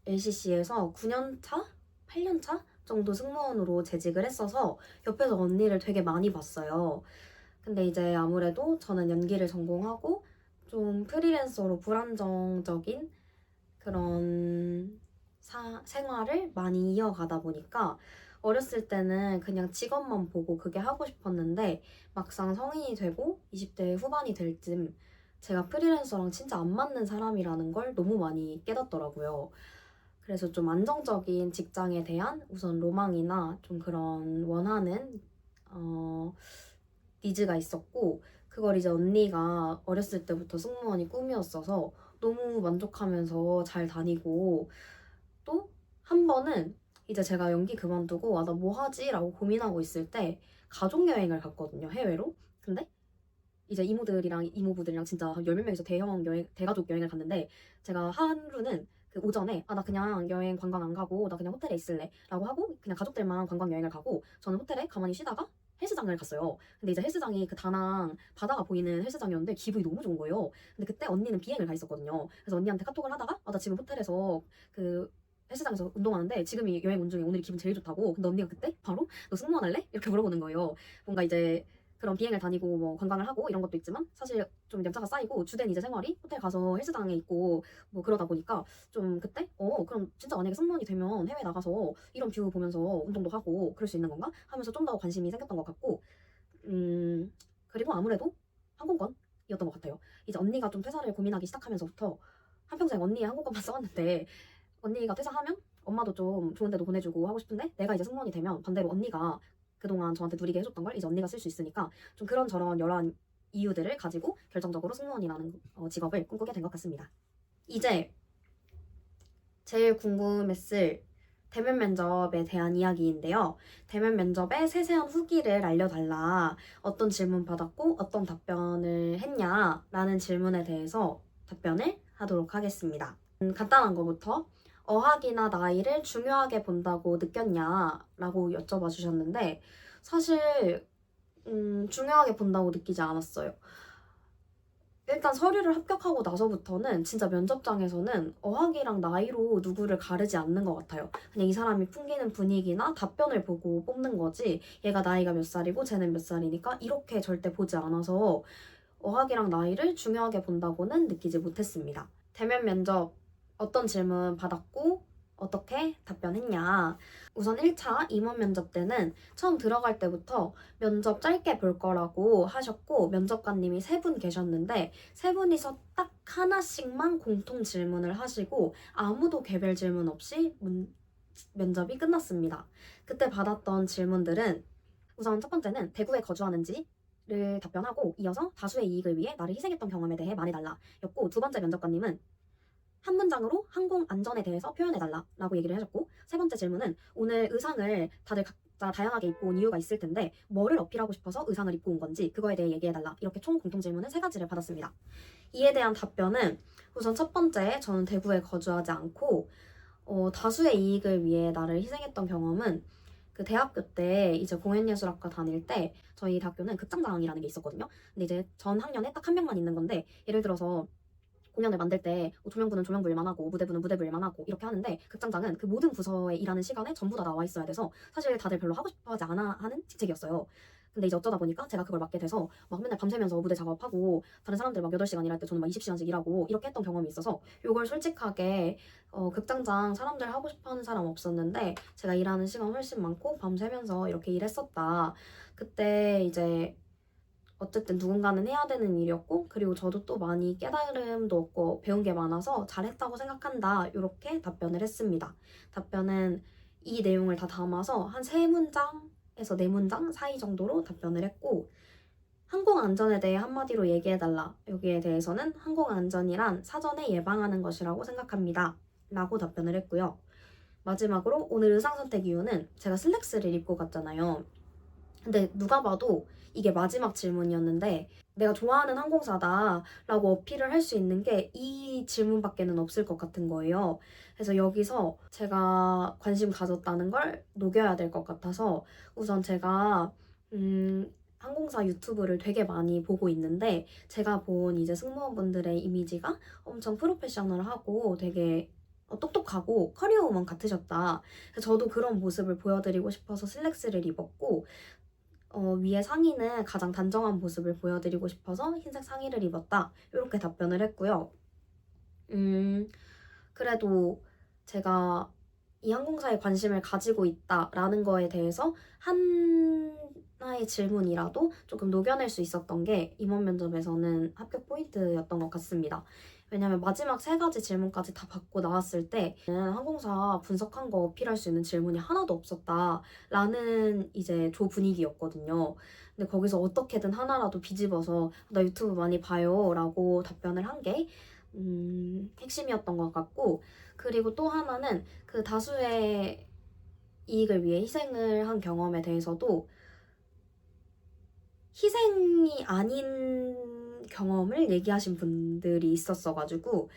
LCC에서 9년차? 8년차? 정도 승무원으로 재직을 했어서 옆에서 언니를 되게 많이 봤어요. 근데 이제 아무래도 저는 연기를 전공하고 좀 프리랜서로 불안정적인 그런 생활을 많이 이어가다 보니까 어렸을 때는 그냥 직업만 보고 그게 하고 싶었는데 막상 성인이 되고 20대 후반이 될 쯤 제가 프리랜서랑 진짜 안 맞는 사람이라는 걸 너무 많이 깨닫더라고요. 그래서 좀 안정적인 직장에 대한 우선 로망이나 좀 그런 원하는 니즈가 있었고 그걸 이제 언니가 어렸을 때부터 승무원이 꿈이었어서 너무 만족하면서 잘 다니고 또 한 번은 이제 제가 연기 그만두고 나 뭐 하지? 라고 고민하고 있을 때 가족여행을 갔거든요, 해외로. 근데 이제 이모들이랑 이모부들이랑 진짜 한 열 몇 명이서 대형 여행, 대가족 여행을 갔는데 제가 하루는 그 오전에 나 그냥 여행 관광 안 가고 나 그냥 호텔에 있을래 라고 하고 그냥 가족들만 관광 여행을 가고 저는 호텔에 가만히 쉬다가 헬스장을 갔어요. 근데 이제 헬스장이 그 다낭 바다가 보이는 헬스장이었는데 기분이 너무 좋은 거예요. 근데 그때 언니는 비행을 가 있었거든요. 그래서 언니한테 카톡을 하다가 나 지금 호텔에서 그 헬스장에서 운동하는데 지금이 여행 온 중에 오늘이 기분 제일 좋다고. 근데 언니가 그때 바로 너 승무원 할래? 이렇게 물어보는 거예요. 뭔가 이제 그런 비행을 다니고 뭐 관광을 하고 이런 것도 있지만 사실 좀 연차가 쌓이고 주된 이제 생활이 호텔 가서 헬스장에 있고 뭐 그러다 보니까 좀 그때 그럼 진짜 만약에 승무원이 되면 해외 나가서 이런 뷰 보면서 운동도 하고 그럴 수 있는 건가 하면서 좀 더 관심이 생겼던 것 같고 그리고 아무래도 항공권이었던 것 같아요. 이제 언니가 좀 퇴사를 고민하기 시작하면서부터 한평생 언니의 항공권만 써왔는데 언니가 퇴사하면 엄마도 좀 좋은 데도 보내주고 하고 싶은데 내가 이제 승무원이 되면 반대로 언니가 그동안 저한테 누리게 해줬던 걸 이제 언니가 쓸 수 있으니까 좀 그런저런 여러 이유들을 가지고 결정적으로 승무원이라는 직업을 꿈꾸게 된 것 같습니다. 이제 제일 궁금했을 대면 면접에 대한 이야기인데요. 대면 면접의 세세한 후기를 알려달라. 어떤 질문 받았고 어떤 답변을 했냐라는 질문에 대해서 답변을 하도록 하겠습니다. 간단한 거부터 어학이나 나이를 중요하게 본다고 느꼈냐라고 여쭤봐 주셨는데 사실 중요하게 본다고 느끼지 않았어요. 일단 서류를 합격하고 나서부터는 진짜 면접장에서는 어학이랑 나이로 누구를 가르지 않는 것 같아요. 그냥 이 사람이 풍기는 분위기나 답변을 보고 뽑는 거지 얘가 나이가 몇 살이고 쟤는 몇 살이니까 이렇게 절대 보지 않아서 어학이랑 나이를 중요하게 본다고는 느끼지 못했습니다. 대면 면접 어떤 질문 받았고 어떻게 답변했냐. 우선 1차 임원 면접 때는 처음 들어갈 때부터 면접 짧게 볼 거라고 하셨고 면접관님이 3분 계셨는데 3분이서 딱 하나씩만 공통 질문을 하시고 아무도 개별 질문 없이 면접이 끝났습니다. 그때 받았던 질문들은 우선 첫 번째는 대구에 거주하는지 를 답변하고 이어서 다수의 이익을 위해 나를 희생했던 경험에 대해 말해달라 였고 두 번째 면접관님은 한 문장으로 항공 안전에 대해서 표현해달라 라고 얘기를 하셨고 세 번째 질문은 오늘 의상을 다들 각자 다양하게 입고 온 이유가 있을 텐데 뭐를 어필하고 싶어서 의상을 입고 온 건지 그거에 대해 얘기해달라 이렇게 총 공통 질문은 3가지를 받았습니다. 이에 대한 답변은 우선 첫 번째 저는 대구에 거주하지 않고 다수의 이익을 위해 나를 희생했던 경험은 그 대학교 때 이제 공연예술학과 다닐 때 저희 대학교는 극장장이라는 게 있었거든요. 근데 이제 전 학년에 딱 한 명만 있는 건데 예를 들어서 공연을 만들 때 조명부는 조명부 일만 하고 무대부는 무대부 일만 하고 이렇게 하는데 극장장은 그 모든 부서에 일하는 시간에 전부 다 나와 있어야 돼서 사실 다들 별로 하고 싶어 하지 않아 하는 직책이었어요. 근데 이제 어쩌다 보니까 제가 그걸 맡게 돼서 막 맨날 밤새면서 무대 작업하고 다른 사람들 막 8시간 일할 때 저는 막 20시간씩 일하고 이렇게 했던 경험이 있어서 이걸 솔직하게 극장장 사람들 하고 싶어 하는 사람 없었는데 제가 일하는 시간 훨씬 많고 밤새면서 이렇게 일했었다. 그때 이제 어쨌든 누군가는 해야 되는 일이었고 그리고 저도 또 많이 깨달음도 얻고 배운 게 많아서 잘했다고 생각한다. 이렇게 답변을 했습니다. 답변은 이 내용을 다 담아서 한 3문장에서 4문장 사이 정도로 답변을 했고 항공안전에 대해 한마디로 얘기해달라. 여기에 대해서는 항공안전이란 사전에 예방하는 것이라고 생각합니다. 라고 답변을 했고요. 마지막으로 오늘 의상 선택 이유는 제가 슬랙스를 입고 갔잖아요. 근데 누가 봐도 이게 마지막 질문이었는데 내가 좋아하는 항공사다 라고 어필을 할 수 있는 게 이 질문밖에는 없을 것 같은 거예요. 그래서 여기서 제가 관심 가졌다는 걸 녹여야 될 것 같아서 우선 제가 항공사 유튜브를 되게 많이 보고 있는데 제가 본 이제 승무원분들의 이미지가 엄청 프로페셔널하고 되게 똑똑하고 커리어우먼 같으셨다. 그래서 저도 그런 모습을 보여드리고 싶어서 슬랙스를 입었고 위에 상의는 가장 단정한 모습을 보여드리고 싶어서 흰색 상의를 입었다. 이렇게 답변을 했고요. 그래도 제가 이 항공사에 관심을 가지고 있다라는 거에 대해서 하나의 질문이라도 조금 녹여낼 수 있었던 게 이번 면접에서는 합격 포인트였던 것 같습니다. 왜냐면 마지막 3가지 질문까지 다 받고 나왔을 때 항공사 분석한 거 어필할 수 있는 질문이 하나도 없었다라는 이제 조 분위기였거든요. 근데 거기서 어떻게든 하나라도 비집어서 나 유튜브 많이 봐요 라고 답변을 한 게 핵심이었던 것 같고 그리고 또 하나는 그 다수의 이익을 위해 희생을 한 경험에 대해서도 희생이 아닌 경험을 얘기하신 분들이 있었어가지고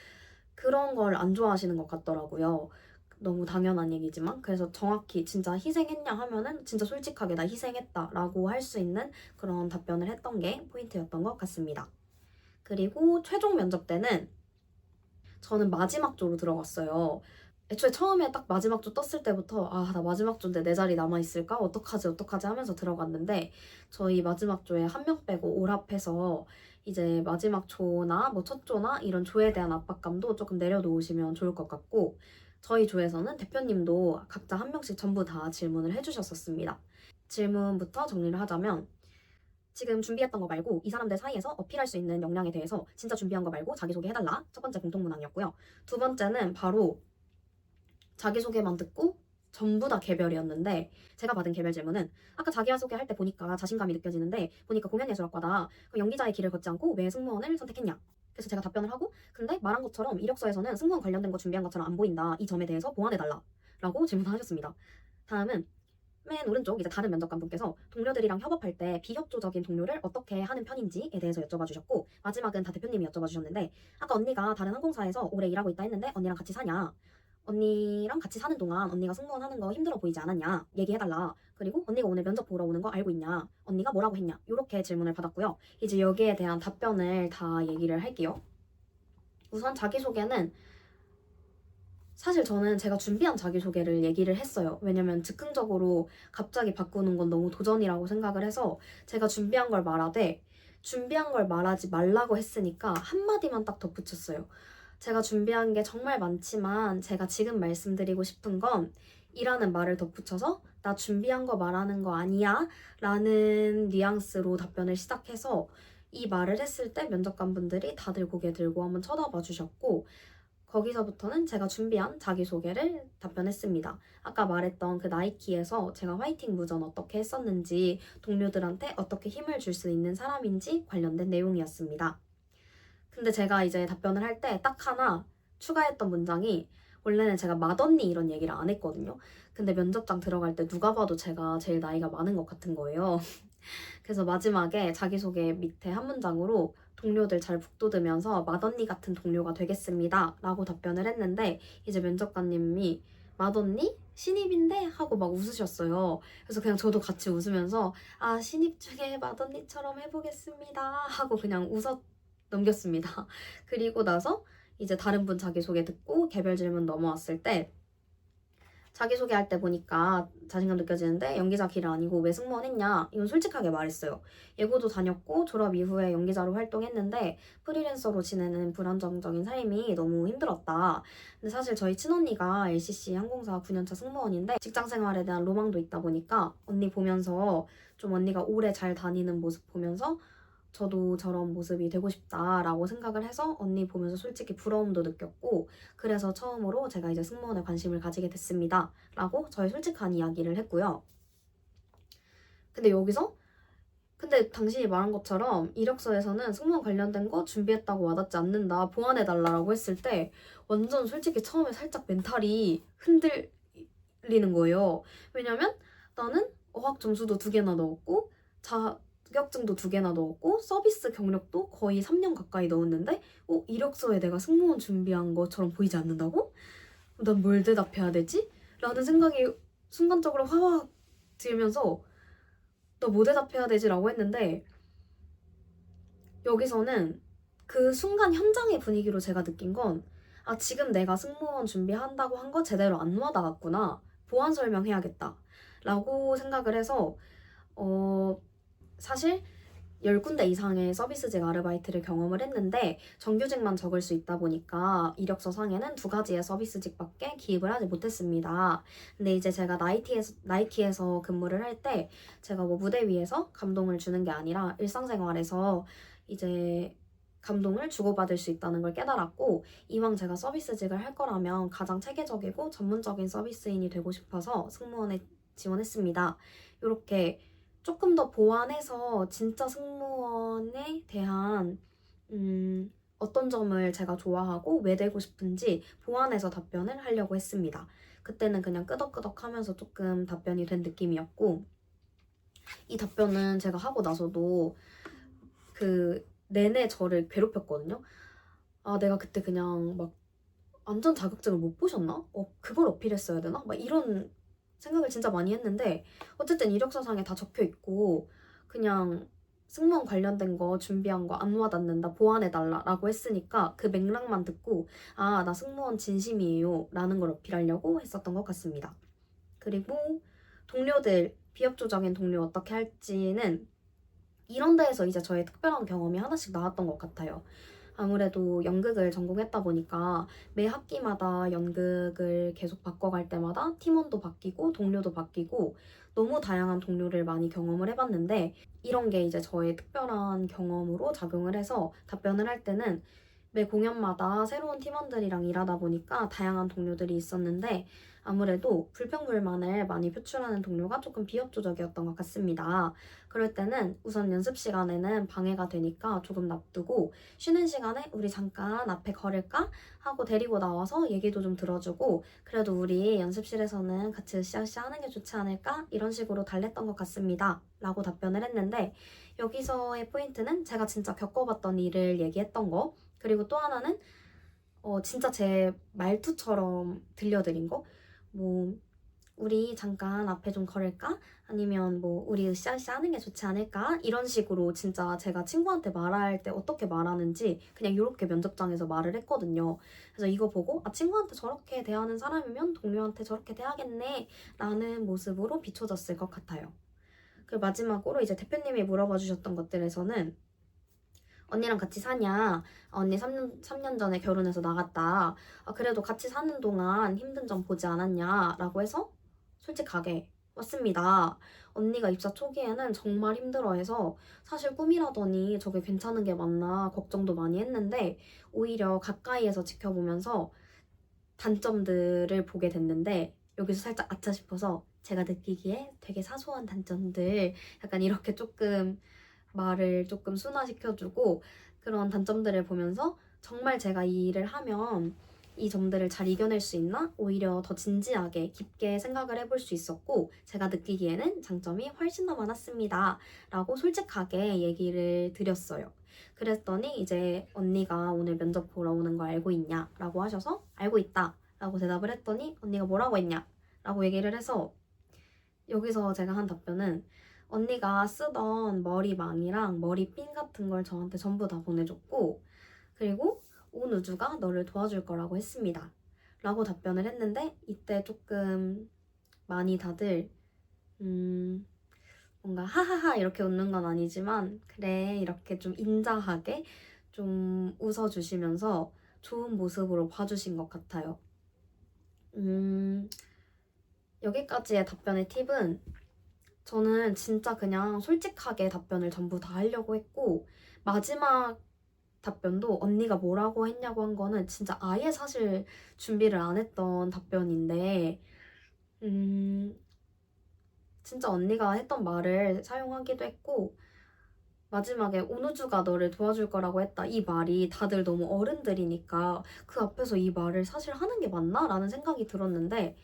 그런 걸 안 좋아하시는 것 같더라고요. 너무 당연한 얘기지만 그래서 정확히 진짜 희생했냐 하면은 진짜 솔직하게 나 희생했다라고 할 수 있는 그런 답변을 했던 게 포인트였던 것 같습니다. 그리고 최종 면접 때는 저는 마지막 조로 들어갔어요. 애초에 처음에 딱 마지막 조 떴을 때부터 나 마지막 조인데 내 자리 남아있을까? 어떡하지 하면서 들어갔는데 저희 마지막 조에 한 명 빼고 올합해서 이제 마지막 조나 뭐 첫 조나 이런 조에 대한 압박감도 조금 내려놓으시면 좋을 것 같고 저희 조에서는 대표님도 각자 한 명씩 전부 다 질문을 해주셨었습니다. 질문부터 정리를 하자면 지금 준비했던 거 말고 이 사람들 사이에서 어필할 수 있는 역량에 대해서 진짜 준비한 거 말고 자기소개해달라. 첫 번째 공통문항이었고요. 두 번째는 바로 자기소개만 듣고 전부 다 개별이었는데 제가 받은 개별 질문은 아까 자기소개 할 때 보니까 자신감이 느껴지는데 보니까 공연예술학과다. 그럼 연기자의 길을 걷지 않고 왜 승무원을 선택했냐? 그래서 제가 답변을 하고 근데 말한 것처럼 이력서에서는 승무원 관련된 거 준비한 것처럼 안 보인다. 이 점에 대해서 보완해달라. 라고 질문을 하셨습니다. 다음은 맨 오른쪽 이제 다른 면접관분께서 동료들이랑 협업할 때 비협조적인 동료를 어떻게 하는 편인지에 대해서 여쭤봐 주셨고 마지막은 다 대표님이 여쭤봐 주셨는데 아까 언니가 다른 항공사에서 오래 일하고 있다 했는데 언니랑 같이 사냐? 언니랑 같이 사는 동안 언니가 승무원 하는 거 힘들어 보이지 않았냐? 얘기해달라. 그리고 언니가 오늘 면접 보러 오는 거 알고 있냐? 언니가 뭐라고 했냐? 이렇게 질문을 받았고요. 이제 여기에 대한 답변을 다 얘기를 할게요. 우선 자기소개는 사실 저는 제가 준비한 자기소개를 얘기를 했어요. 왜냐면 즉흥적으로 갑자기 바꾸는 건 너무 도전이라고 생각을 해서 제가 준비한 걸 말하되 준비한 걸 말하지 말라고 했으니까 한마디만 딱 덧붙였어요. 제가 준비한 게 정말 많지만 제가 지금 말씀드리고 싶은 건 이라는 말을 덧붙여서 나 준비한 거 말하는 거 아니야? 라는 뉘앙스로 답변을 시작해서 이 말을 했을 때 면접관분들이 다들 고개 들고 한번 쳐다봐 주셨고 거기서부터는 제가 준비한 자기소개를 답변했습니다. 아까 말했던 그 나이키에서 제가 화이팅 무전 어떻게 했었는지 동료들한테 어떻게 힘을 줄 수 있는 사람인지 관련된 내용이었습니다. 근데 제가 이제 답변을 할 때 딱 하나 추가했던 문장이 원래는 제가 맏언니 이런 얘기를 안 했거든요. 근데 면접장 들어갈 때 누가 봐도 제가 제일 나이가 많은 것 같은 거예요. 그래서 마지막에 자기소개 밑에 한 문장으로 동료들 잘 북돋으면서 맏언니 같은 동료가 되겠습니다 라고 답변을 했는데 이제 면접관님이 맏언니? 신입인데? 하고 막 웃으셨어요. 그래서 그냥 저도 같이 웃으면서 아, 신입 중에 맏언니처럼 해보겠습니다 하고 그냥 웃어 넘겼습니다. 그리고 나서 이제 다른 분 자기소개 듣고 개별 질문 넘어왔을 때 자기소개할 때 보니까 자신감 느껴지는데 연기자 길 아니고 왜 승무원 했냐? 이건 솔직하게 말했어요. 예고도 다녔고 졸업 이후에 연기자로 활동했는데 프리랜서로 지내는 불안정적인 삶이 너무 힘들었다. 근데 사실 저희 친언니가 LCC 항공사 9년차 승무원인데 직장 생활에 대한 로망도 있다 보니까 언니 보면서 좀 언니가 오래 잘 다니는 모습 보면서 저도 저런 모습이 되고 싶다라고 생각을 해서 언니 보면서 솔직히 부러움도 느꼈고 그래서 처음으로 제가 이제 승무원에 관심을 가지게 됐습니다. 라고 저의 솔직한 이야기를 했고요. 근데 여기서 근데 당신이 말한 것처럼 이력서에서는 승무원 관련된 거 준비했다고 와닿지 않는다. 보완해달라고 했을 때 완전 솔직히 처음에 살짝 멘탈이 흔들리는 거예요. 왜냐면 나는 어학 점수도 2개나 넣었고 자격증도 2개나 넣었고 서비스 경력도 거의 3년 가까이 넣었는데 이력서에 내가 승무원 준비한 것처럼 보이지 않는다고? 난 뭘 대답해야 되지? 라는 생각이 순간적으로 확 들면서 나 뭐 대답해야 되지? 라고 했는데 여기서는 그 순간 현장의 분위기로 제가 느낀 건 아, 지금 내가 승무원 준비한다고 한 거 제대로 안 와닿았구나. 보완 설명해야겠다. 라고 생각을 해서 사실 10군데 이상의 서비스직 아르바이트를 경험을 했는데 정규직만 적을 수 있다 보니까 이력서 상에는 2가지의 서비스직밖에 기입을 하지 못했습니다. 근데 이제 제가 나이키에서 근무를 할 때 제가 뭐 무대 위에서 감동을 주는 게 아니라 일상생활에서 이제 감동을 주고받을 수 있다는 걸 깨달았고 이왕 제가 서비스직을 할 거라면 가장 체계적이고 전문적인 서비스인이 되고 싶어서 승무원에 지원했습니다. 이렇게 조금 더 보완해서 진짜 승무원에 대한 어떤 점을 제가 좋아하고 왜 되고 싶은지 보완해서 답변을 하려고 했습니다. 그때는 그냥 끄덕끄덕 하면서 조금 답변이 된 느낌이었고 이 답변은 제가 하고 나서도 그 내내 저를 괴롭혔거든요. 아, 내가 그때 그냥 막 안전 자격증을 못 보셨나? 그걸 어필했어야 되나? 막 이런 생각을 진짜 많이 했는데 어쨌든 이력서상에 다 적혀 있고 그냥 승무원 관련된 거 준비한 거 안 와닿는다 보완해달라 라고 했으니까 그 맥락만 듣고 아, 나 승무원 진심이에요 라는 걸 어필하려고 했었던 것 같습니다. 그리고 동료들, 비협조적인 동료 어떻게 할지는 이런 데에서 이제 저의 특별한 경험이 하나씩 나왔던 것 같아요. 아무래도 연극을 전공했다 보니까 매 학기마다 연극을 계속 바꿔갈 때마다 팀원도 바뀌고 동료도 바뀌고 너무 다양한 동료를 많이 경험을 해봤는데 이런 게 이제 저의 특별한 경험으로 작용을 해서 답변을 할 때는 매 공연마다 새로운 팀원들이랑 일하다 보니까 다양한 동료들이 있었는데 아무래도 불평불만을 많이 표출하는 동료가 조금 비협조적이었던 것 같습니다. 그럴 때는 우선 연습 시간에는 방해가 되니까 조금 놔두고 쉬는 시간에 우리 잠깐 앞에 걸을까? 하고 데리고 나와서 얘기도 좀 들어주고 그래도 우리 연습실에서는 같이 으쌰으쌰 하는 게 좋지 않을까? 이런 식으로 달랬던 것 같습니다. 라고 답변을 했는데 여기서의 포인트는 제가 진짜 겪어봤던 일을 얘기했던 거 그리고 또 하나는 진짜 제 말투처럼 들려드린 거 뭐 우리 잠깐 앞에 좀 걸을까? 아니면 뭐 우리 으쌰으쌰 하는 게 좋지 않을까? 이런 식으로 진짜 제가 친구한테 말할 때 어떻게 말하는지 그냥 이렇게 면접장에서 말을 했거든요. 그래서 이거 보고 아, 친구한테 저렇게 대하는 사람이면 동료한테 저렇게 대하겠네 라는 모습으로 비춰졌을 것 같아요. 그리고 마지막으로 이제 대표님이 물어봐 주셨던 것들에서는 언니랑 같이 사냐? 언니 3년 전에 결혼해서 나갔다. 그래도 같이 사는 동안 힘든 점 보지 않았냐? 라고 해서 솔직하게 맞습니다. 언니가 입사 초기에는 정말 힘들어해서 사실 꿈이라더니 저게 괜찮은 게 맞나 걱정도 많이 했는데 오히려 가까이에서 지켜보면서 단점들을 보게 됐는데 여기서 살짝 아차 싶어서 제가 느끼기에 되게 사소한 단점들 약간 이렇게 조금 말을 조금 순화시켜주고 그런 단점들을 보면서 정말 제가 이 일을 하면 이 점들을 잘 이겨낼 수 있나? 오히려 더 진지하게 깊게 생각을 해볼 수 있었고 제가 느끼기에는 장점이 훨씬 더 많았습니다. 라고 솔직하게 얘기를 드렸어요. 그랬더니 이제 언니가 오늘 면접 보러 오는 거 알고 있냐? 라고 하셔서 알고 있다. 라고 대답을 했더니 언니가 뭐라고 했냐? 라고 얘기를 해서 여기서 제가 한 답변은 언니가 쓰던 머리망이랑 머리핀 같은 걸 저한테 전부 다 보내줬고 그리고 온 우주가 너를 도와줄 거라고 했습니다. 라고 답변을 했는데 이때 조금 많이 다들 뭔가 하하하 이렇게 웃는 건 아니지만 그래 이렇게 좀 인자하게 좀 웃어주시면서 좋은 모습으로 봐주신 것 같아요. 여기까지의 답변의 팁은 저는 진짜 그냥 솔직하게 답변을 전부 다 하려고 했고 마지막 답변도 언니가 뭐라고 했냐고 한 거는 진짜 아예 사실 준비를 안 했던 답변인데 진짜 언니가 했던 말을 사용하기도 했고 마지막에 온우주가 너를 도와줄 거라고 했다 이 말이 다들 너무 어른들이니까 그 앞에서 이 말을 사실 하는 게 맞나? 라는 생각이 들었는데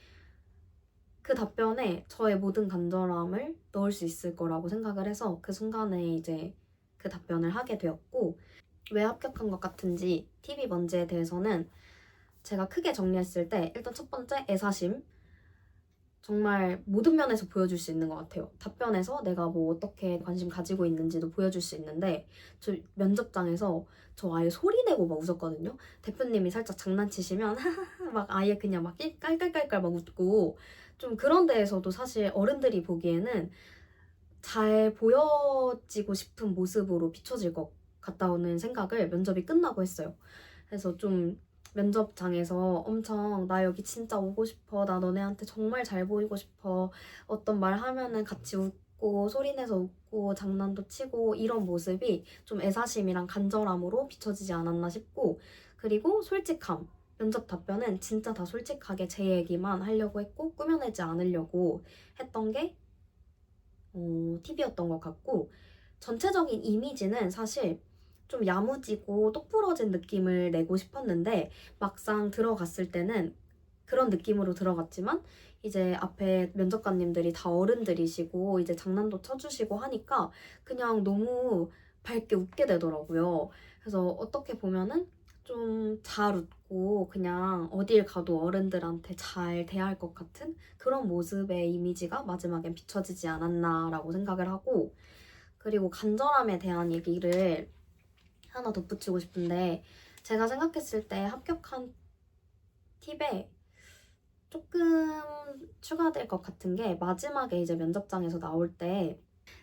그 답변에 저의 모든 간절함을 넣을 수 있을 거라고 생각을 해서 그 순간에 이제 그 답변을 하게 되었고 왜 합격한 것 같은지 팁이 뭔지에 대해서는 제가 크게 정리했을 때 일단 첫 번째 애사심 정말 모든 면에서 보여줄 수 있는 것 같아요. 답변에서 내가 뭐 어떻게 관심 가지고 있는지도 보여줄 수 있는데 저 면접장에서 저 아예 소리 내고 막 웃었거든요. 대표님이 살짝 장난치시면 막 아예 그냥 막 깔깔깔깔 막 웃고 좀 그런 데에서도 사실 어른들이 보기에는 잘 보여지고 싶은 모습으로 비춰질 것 같다는 생각을 면접이 끝나고 했어요. 그래서 좀 면접장에서 엄청 나 여기 진짜 오고 싶어. 나 너네한테 정말 잘 보이고 싶어. 어떤 말 하면은 같이 웃고 소리내서 웃고 장난도 치고 이런 모습이 좀 애사심이랑 간절함으로 비춰지지 않았나 싶고 그리고 솔직함. 면접 답변은 진짜 다 솔직하게 제 얘기만 하려고 했고 꾸며내지 않으려고 했던 게 팁이었던 것 같고 전체적인 이미지는 사실 좀 야무지고 똑부러진 느낌을 내고 싶었는데 막상 들어갔을 때는 그런 느낌으로 들어갔지만 이제 앞에 면접관님들이 다 어른들이시고 이제 장난도 쳐주시고 하니까 그냥 너무 밝게 웃게 되더라고요. 그래서 어떻게 보면은 좀 잘 웃고 그냥 어딜 가도 어른들한테 잘 대할 것 같은 그런 모습의 이미지가 마지막엔 비춰지지 않았나라고 생각을 하고 그리고 간절함에 대한 얘기를 하나 덧붙이고 싶은데 제가 생각했을 때 합격한 팁에 조금 추가될 것 같은 게 마지막에 이제 면접장에서 나올 때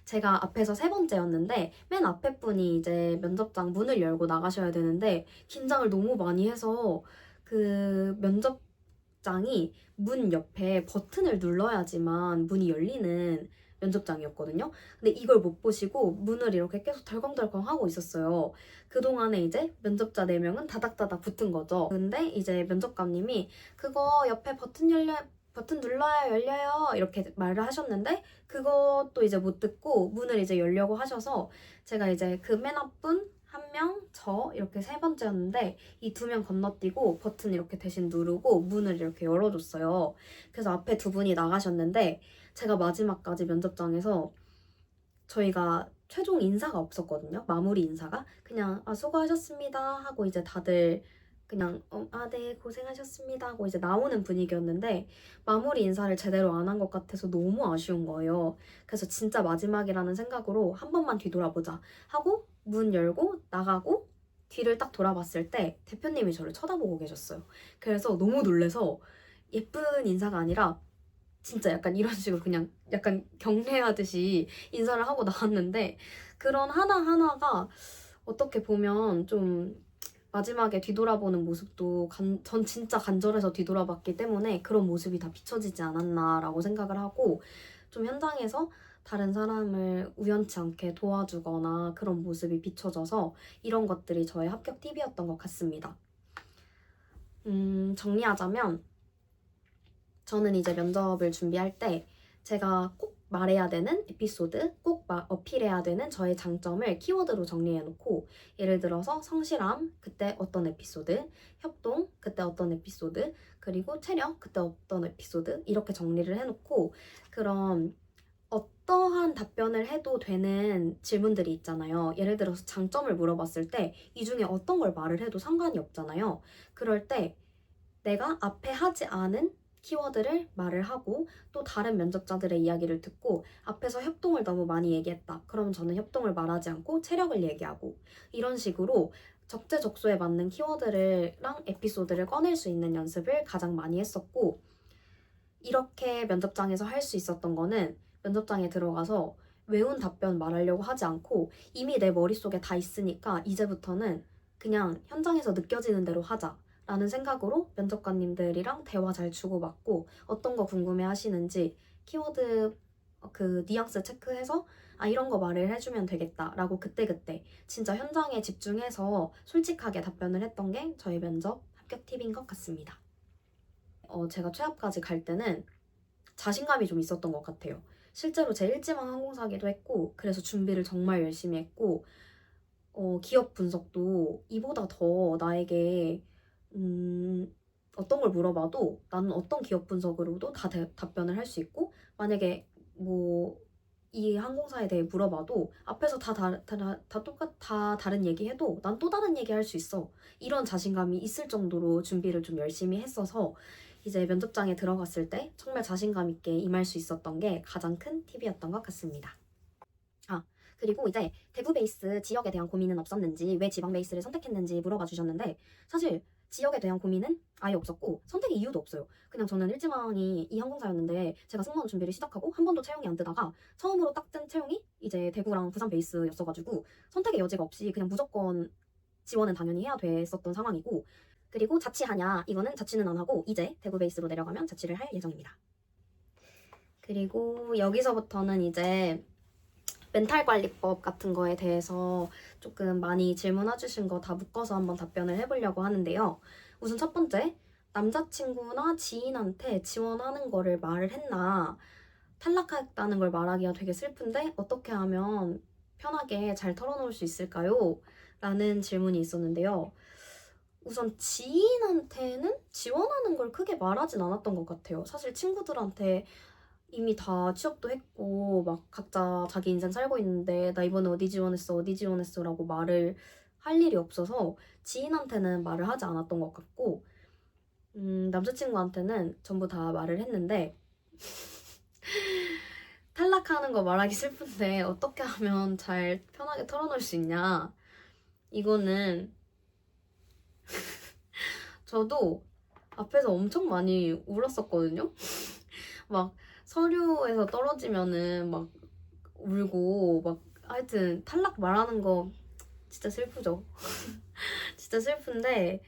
제가 앞에서 세 번째였는데 맨 앞에 분이 이제 면접장 문을 열고 나가셔야 되는데 긴장을 너무 많이 해서 그 면접장이 문 옆에 버튼을 눌러야지만 문이 열리는 면접장이었거든요. 근데 이걸 못 보시고 문을 이렇게 계속 덜컹덜컹 하고 있었어요. 그동안에 이제 면접자 4명은 다닥다닥 붙은 거죠. 근데 이제 면접관님이 그거 옆에 버튼 눌러야 열려요 이렇게 말을 하셨는데 그것도 이제 못 듣고 문을 이제 열려고 하셔서 제가 이제 그 맨 앞분 한 명, 저 이렇게 세 번째였는데 이 2명 건너뛰고 버튼 이렇게 대신 누르고 문을 이렇게 열어줬어요. 그래서 앞에 2분이 나가셨는데 제가 마지막까지 면접장에서 저희가 최종 인사가 없었거든요. 마무리 인사가 그냥 수고하셨습니다 하고 이제 다들 그냥 네 고생하셨습니다 하고 이제 나오는 분위기였는데 마무리 인사를 제대로 안 한 것 같아서 너무 아쉬운 거예요. 그래서 진짜 마지막이라는 생각으로 한 번만 뒤돌아보자 하고 문 열고 나가고 뒤를 딱 돌아봤을 때 대표님이 저를 쳐다보고 계셨어요. 그래서 너무 놀래서 예쁜 인사가 아니라 진짜 약간 이런 식으로 그냥 약간 경례하듯이 인사를 하고 나왔는데 그런 하나하나가 어떻게 보면 좀 마지막에 뒤돌아보는 모습도 전 진짜 간절해서 뒤돌아봤기 때문에 그런 모습이 다 비춰지지 않았나라고 생각을 하고 좀 현장에서 다른 사람을 우연치 않게 도와주거나 그런 모습이 비춰져서 이런 것들이 저의 합격 팁이었던 것 같습니다. 정리하자면 저는 이제 면접을 준비할 때 제가 꼭 말해야 되는 에피소드, 꼭 어필해야 되는 저의 장점을 키워드로 정리해놓고 예를 들어서 성실함, 그때 어떤 에피소드, 협동, 그때 어떤 에피소드, 그리고 체력, 그때 어떤 에피소드 이렇게 정리를 해놓고 그럼 어떠한 답변을 해도 되는 질문들이 있잖아요. 예를 들어서 장점을 물어봤을 때 이 중에 어떤 걸 말을 해도 상관이 없잖아요. 그럴 때 내가 앞에 하지 않은 키워드를 말을 하고 또 다른 면접자들의 이야기를 듣고 앞에서 협동을 너무 많이 얘기했다. 그럼 저는 협동을 말하지 않고 체력을 얘기하고 이런 식으로 적재적소에 맞는 키워드랑 에피소드를 꺼낼 수 있는 연습을 가장 많이 했었고 이렇게 면접장에서 할 수 있었던 거는 면접장에 들어가서 외운 답변 말하려고 하지 않고 이미 내 머릿속에 다 있으니까 이제부터는 그냥 현장에서 느껴지는 대로 하자 라는 생각으로 면접관님들이랑 대화 잘 주고받고 어떤 거 궁금해 하시는지 키워드 그 뉘앙스 체크해서 아 이런 거 말을 해주면 되겠다 라고 그때그때 진짜 현장에 집중해서 솔직하게 답변을 했던 게 저희 면접 합격 팁인 것 같습니다. 제가 취업까지 갈 때는 자신감이 좀 있었던 것 같아요. 실제로 제 일지망 항공사기도 했고 그래서 준비를 정말 열심히 했고 기업 분석도 이보다 더 나에게 어떤 걸 물어봐도 나는 어떤 기업 분석으로도 다 답변을 할 수 있고 만약에 뭐 이 항공사에 대해 물어봐도 앞에서 다 다른 얘기해도 난 또 다른 얘기 할 수 있어. 이런 자신감이 있을 정도로 준비를 좀 열심히 했어서 이제 면접장에 들어갔을 때 정말 자신감 있게 임할 수 있었던 게 가장 큰 팁이었던 것 같습니다. 그리고 이제 대구 베이스 지역에 대한 고민은 없었는지 왜 지방 베이스를 선택했는지 물어봐 주셨는데 사실 지역에 대한 고민은 아예 없었고 선택의 이유도 없어요. 그냥 저는 일지망이 이 항공사였는데 제가 승무원 준비를 시작하고 한 번도 채용이 안 되다가 처음으로 딱 뜬 채용이 이제 대구랑 부산 베이스였어가지고 선택의 여지가 없이 그냥 무조건 지원은 당연히 해야 됐었던 상황이고 그리고 자취하냐 이거는 자취는 안 하고 이제 대구 베이스로 내려가면 자취를 할 예정입니다. 그리고 여기서부터는 이제 멘탈 관리법 같은 거에 대해서 조금 많이 질문해 주신 거 다 묶어서 한번 답변을 해보려고 하는데요. 우선 첫 번째, 남자친구나 지인한테 지원하는 거를 말을 했나 탈락했다는 걸 말하기가 되게 슬픈데 어떻게 하면 편하게 잘 털어놓을 수 있을까요? 라는 질문이 있었는데요. 우선 지인한테는 지원하는 걸 크게 말하진 않았던 것 같아요. 사실 친구들한테 이미 다 취업도 했고 막 각자 자기 인생 살고 있는데 나 이번에 어디 지원했어 어디 지원했어 라고 말을 할 일이 없어서 지인한테는 말을 하지 않았던 것 같고 남자친구한테는 전부 다 말을 했는데 탈락하는 거 말하기 슬픈데 어떻게 하면 잘 편하게 털어놓을 수 있냐 이거는 저도 앞에서 엄청 많이 울었었거든요. 막 서류에서 떨어지면은 막 울고 막 하여튼 탈락 말하는 거 진짜 슬프죠. 진짜 슬픈데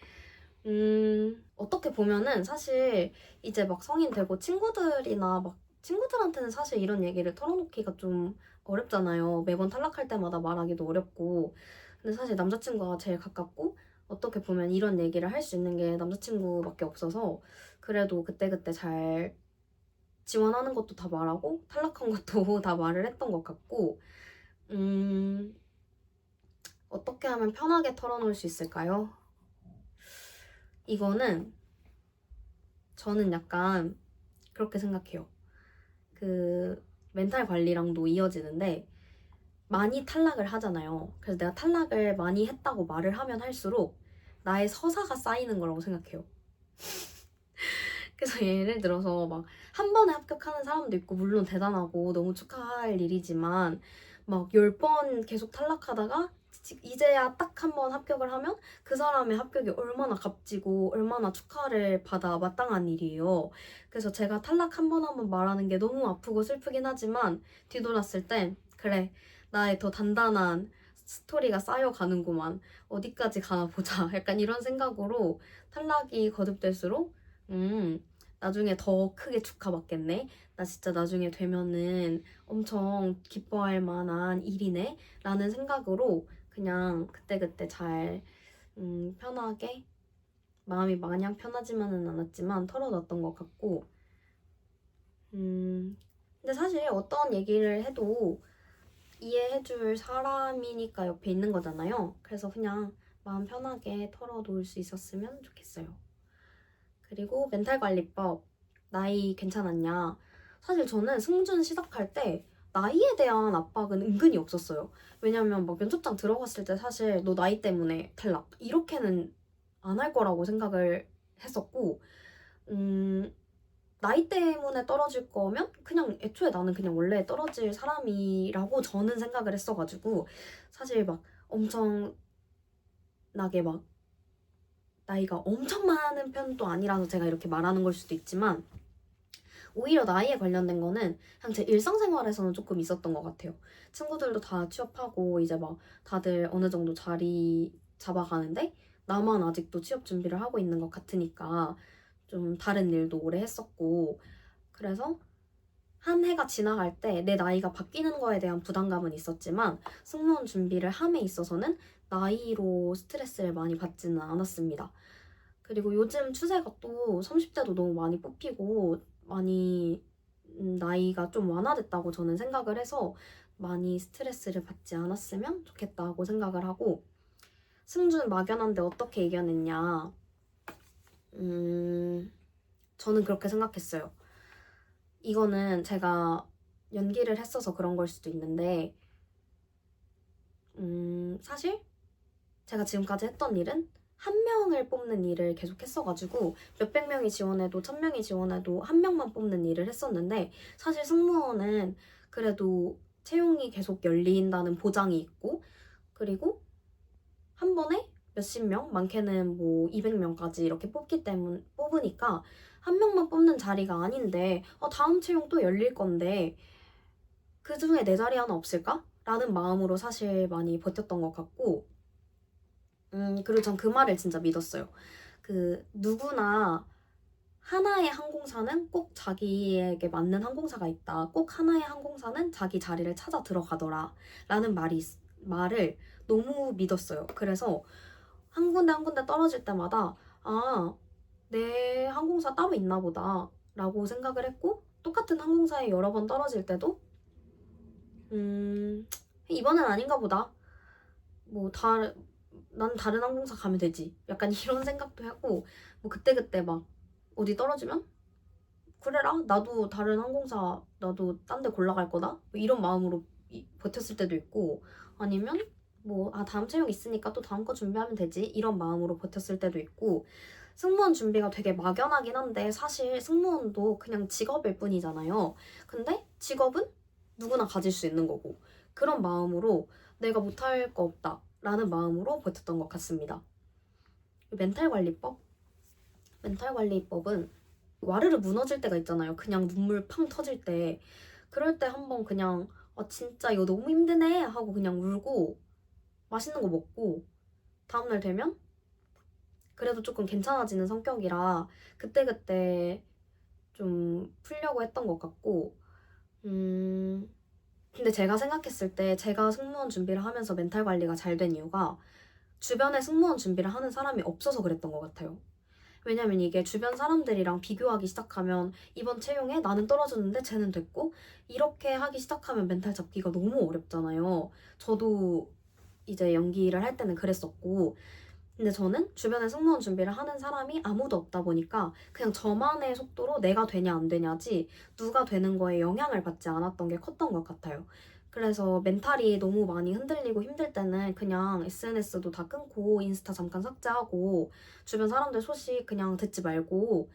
어떻게 보면은 사실 이제 막 성인 되고 친구들이나 막 친구들한테는 사실 이런 얘기를 털어놓기가 좀 어렵잖아요. 매번 탈락할 때마다 말하기도 어렵고 근데 사실 남자친구가 제일 가깝고 어떻게 보면 이런 얘기를 할 수 있는 게 남자친구밖에 없어서 그래도 그때그때 잘 지원하는 것도 다 말하고 탈락한 것도 다 말을 했던 것 같고 어떻게 하면 편하게 털어놓을 수 있을까요? 이거는 저는 약간 그렇게 생각해요. 그 멘탈 관리랑도 이어지는데 많이 탈락을 하잖아요. 그래서 내가 탈락을 많이 했다고 말을 하면 할수록 나의 서사가 쌓이는 거라고 생각해요. 그래서 예를 들어서 막 한 번에 합격하는 사람도 있고 물론 대단하고 너무 축하할 일이지만 막 10번 계속 탈락하다가 이제야 딱 한 번 합격을 하면 그 사람의 합격이 얼마나 값지고 얼마나 축하를 받아 마땅한 일이에요. 그래서 제가 탈락 한 번 말하는 게 너무 아프고 슬프긴 하지만 뒤돌았을 땐 그래 나의 더 단단한 스토리가 쌓여가는구만 어디까지 가나 보자 약간 이런 생각으로 탈락이 거듭될수록 나중에 더 크게 축하받겠네. 나 진짜 나중에 되면은 엄청 기뻐할 만한 일이네. 라는 생각으로 그냥 그때그때 잘 편하게 마음이 마냥 편하지만은 않았지만 털어놨던 것 같고 근데 사실 어떤 얘기를 해도 이해해줄 사람이니까 옆에 있는 거잖아요. 그래서 그냥 마음 편하게 털어놓을 수 있었으면 좋겠어요. 그리고 멘탈 관리법, 나이 괜찮았냐? 사실 저는 승준 시작할 때 나이에 대한 압박은 은근히 없었어요. 왜냐면 막 면접장 들어갔을 때 사실 너 나이 때문에 탈락 이렇게는 안 할 거라고 생각을 했었고 나이 때문에 떨어질 거면 그냥 애초에 나는 그냥 원래 떨어질 사람이라고 저는 생각을 했어가지고 사실 막 엄청나게 막 나이가 엄청 많은 편도 아니라서 제가 이렇게 말하는 걸 수도 있지만 오히려 나이에 관련된 거는 그냥 제 일상생활에서는 조금 있었던 것 같아요. 친구들도 다 취업하고 이제 막 다들 어느 정도 자리 잡아가는데 나만 아직도 취업 준비를 하고 있는 것 같으니까 좀 다른 일도 오래 했었고 그래서 한 해가 지나갈 때 내 나이가 바뀌는 거에 대한 부담감은 있었지만 승무원 준비를 함에 있어서는 나이로 스트레스를 많이 받지는 않았습니다. 그리고 요즘 추세가 또 30대도 너무 많이 뽑히고 많이 나이가 좀 완화됐다고 저는 생각을 해서 많이 스트레스를 받지 않았으면 좋겠다고 생각을 하고 승준 막연한데 어떻게 이겨냈냐 저는 그렇게 생각했어요. 이거는 제가 연기를 했어서 그런 걸 수도 있는데 사실 제가 지금까지 했던 일은 한 명을 뽑는 일을 계속 했어가지고 몇백 명이 지원해도 1000명이 지원해도 한 명만 뽑는 일을 했었는데 사실 승무원은 그래도 채용이 계속 열린다는 보장이 있고 그리고 한 번에 몇십 명, 많게는 뭐 200명까지 이렇게 뽑으니까 한 명만 뽑는 자리가 아닌데 다음 채용 또 열릴 건데 그 중에 내 자리 하나 없을까? 라는 마음으로 사실 많이 버텼던 것 같고 그리고 전 그 말을 진짜 믿었어요. 그 누구나 하나의 항공사는 꼭 자기에게 맞는 항공사가 있다. 꼭 하나의 항공사는 자기 자리를 찾아 들어가더라. 라는 말을 너무 믿었어요. 그래서 한 군데 한 군데 떨어질 때마다 내 항공사 따로 있나 보다 라고 생각을 했고 똑같은 항공사에 여러 번 떨어질 때도 이번엔 아닌가 보다. 난 다른 항공사 가면 되지. 약간 이런 생각도 하고 뭐 그때그때 막 어디 떨어지면 그래라 나도 다른 항공사 나도 딴 데 골라갈 거다 뭐 이런 마음으로 버텼을 때도 있고 아니면 다음 채용 있으니까 또 다음 거 준비하면 되지 이런 마음으로 버텼을 때도 있고 승무원 준비가 되게 막연하긴 한데 사실 승무원도 그냥 직업일 뿐이잖아요. 근데 직업은 누구나 가질 수 있는 거고 그런 마음으로 내가 못할 거 없다 라는 마음으로 버텼던 것 같습니다. 멘탈관리법? 멘탈관리법은 와르르 무너질 때가 있잖아요. 그냥 눈물 팡 터질 때. 그럴 때 한번 그냥 진짜 이거 너무 힘드네 하고 그냥 울고 맛있는 거 먹고 다음날 되면 그래도 조금 괜찮아지는 성격이라 그때그때 좀 풀려고 했던 것 같고 근데 제가 생각했을 때 제가 승무원 준비를 하면서 멘탈 관리가 잘 된 이유가 주변에 승무원 준비를 하는 사람이 없어서 그랬던 것 같아요. 왜냐면 이게 주변 사람들이랑 비교하기 시작하면 이번 채용에 나는 떨어졌는데 쟤는 됐고 이렇게 하기 시작하면 멘탈 잡기가 너무 어렵잖아요. 저도 이제 연기를 할 때는 그랬었고 근데 저는 주변에 승무원 준비를 하는 사람이 아무도 없다 보니까 그냥 저만의 속도로 내가 되냐 안 되냐지 누가 되는 거에 영향을 받지 않았던 게 컸던 것 같아요. 그래서 멘탈이 너무 많이 흔들리고 힘들 때는 그냥 SNS도 다 끊고 인스타 잠깐 삭제하고 주변 사람들 소식 그냥 듣지 말고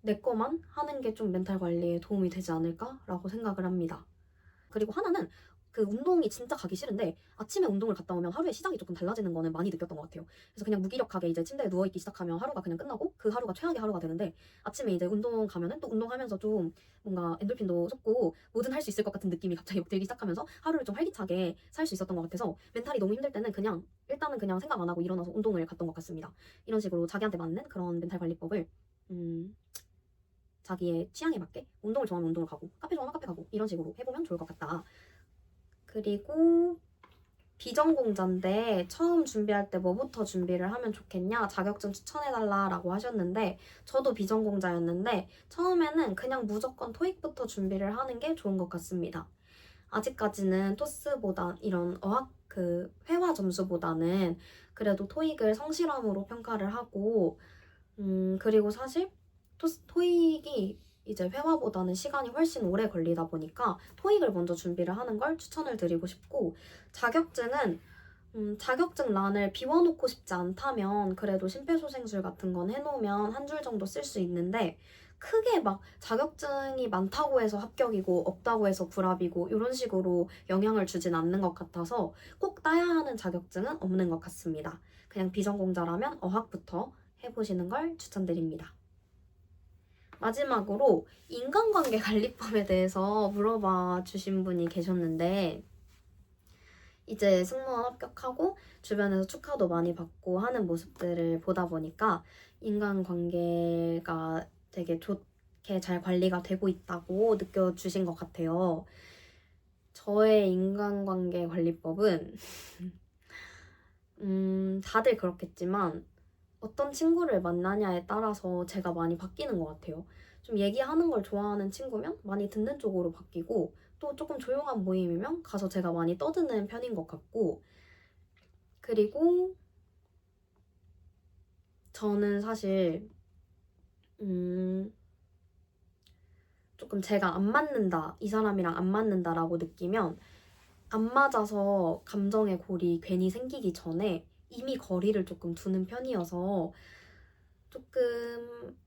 내 거만 하는 게 좀 멘탈 관리에 도움이 되지 않을까라고 생각을 합니다. 그리고 하나는 그 운동이 진짜 가기 싫은데 아침에 운동을 갔다 오면 하루의 시작이 조금 달라지는 거는 많이 느꼈던 것 같아요. 그래서 그냥 무기력하게 이제 침대에 누워있기 시작하면 하루가 그냥 끝나고 그 하루가 최악의 하루가 되는데 아침에 이제 운동 가면은 또 운동하면서 좀 뭔가 엔돌핀도 솟고 뭐든 할 수 있을 것 같은 느낌이 갑자기 막 들기 시작하면서 하루를 좀 활기차게 살 수 있었던 것 같아서 멘탈이 너무 힘들 때는 그냥 일단은 그냥 생각 안 하고 일어나서 운동을 갔던 것 같습니다. 이런 식으로 자기한테 맞는 그런 멘탈 관리법을 자기의 취향에 맞게 운동을 좋아하면 운동을 가고 카페 좋아하면 카페 가고 이런 식으로 해보면 좋을 것 같다. 그리고 비전공자인데 처음 준비할 때 뭐부터 준비를 하면 좋겠냐 자격증 추천해달라라고 하셨는데 저도 비전공자였는데 처음에는 그냥 무조건 토익부터 준비를 하는 게 좋은 것 같습니다. 아직까지는 토스보다 이런 어학 회화 점수보다는 그래도 토익을 성실함으로 평가를 하고 그리고 사실 토익이 이제 회화보다는 시간이 훨씬 오래 걸리다 보니까 토익을 먼저 준비를 하는 걸 추천을 드리고 싶고 자격증은 자격증 란을 비워놓고 싶지 않다면 그래도 심폐소생술 같은 건 해놓으면 한 줄 정도 쓸 수 있는데 크게 막 자격증이 많다고 해서 합격이고 없다고 해서 불합이고 이런 식으로 영향을 주진 않는 것 같아서 꼭 따야 하는 자격증은 없는 것 같습니다. 그냥 비전공자라면 어학부터 해보시는 걸 추천드립니다. 마지막으로 인간관계 관리법에 대해서 물어봐 주신 분이 계셨는데 이제 승무원 합격하고 주변에서 축하도 많이 받고 하는 모습들을 보다 보니까 인간관계가 되게 좋게 잘 관리가 되고 있다고 느껴주신 것 같아요. 저의 인간관계 관리법은 다들 그렇겠지만 어떤 친구를 만나냐에 따라서 제가 많이 바뀌는 것 같아요. 좀 얘기하는 걸 좋아하는 친구면 많이 듣는 쪽으로 바뀌고 또 조금 조용한 모임이면 가서 제가 많이 떠드는 편인 것 같고 그리고 저는 사실 조금 제가 안 맞는다, 이 사람이랑 안 맞는다라고 느끼면 안 맞아서 감정의 골이 괜히 생기기 전에 이미 거리를 조금 두는 편이어서 조금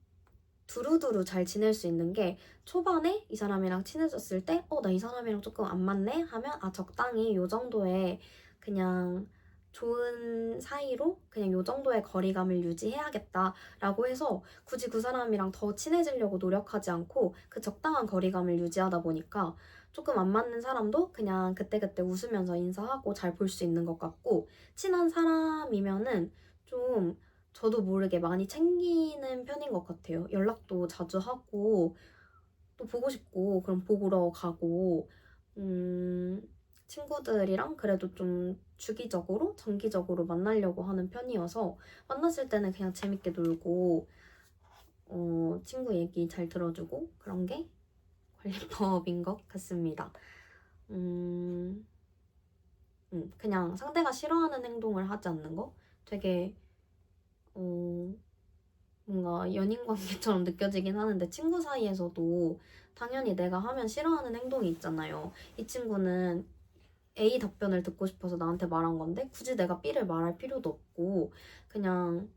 두루두루 잘 지낼 수 있는 게 초반에 이 사람이랑 친해졌을 때 나 이 사람이랑 조금 안 맞네 하면 적당히 요 정도의 그냥 좋은 사이로 그냥 요 정도의 거리감을 유지해야겠다라고 해서 굳이 그 사람이랑 더 친해지려고 노력하지 않고 그 적당한 거리감을 유지하다 보니까 조금 안 맞는 사람도 그냥 그때그때 웃으면서 인사하고 잘 볼 수 있는 것 같고 친한 사람이면은 좀 저도 모르게 많이 챙기는 편인 것 같아요. 연락도 자주 하고 또 보고 싶고 그럼 보러 가고 친구들이랑 그래도 좀 주기적으로 정기적으로 만나려고 하는 편이어서 만났을 때는 그냥 재밌게 놀고 친구 얘기 잘 들어주고 그런 게 관리법인 것 같습니다. 그냥 상대가 싫어하는 행동을 하지 않는 거 되게 뭔가 연인 관계처럼 느껴지긴 하는데 친구 사이에서도 당연히 내가 하면 싫어하는 행동이 있잖아요. 이 친구는 A 답변을 듣고 싶어서 나한테 말한 건데 굳이 내가 B를 말할 필요도 없고 그냥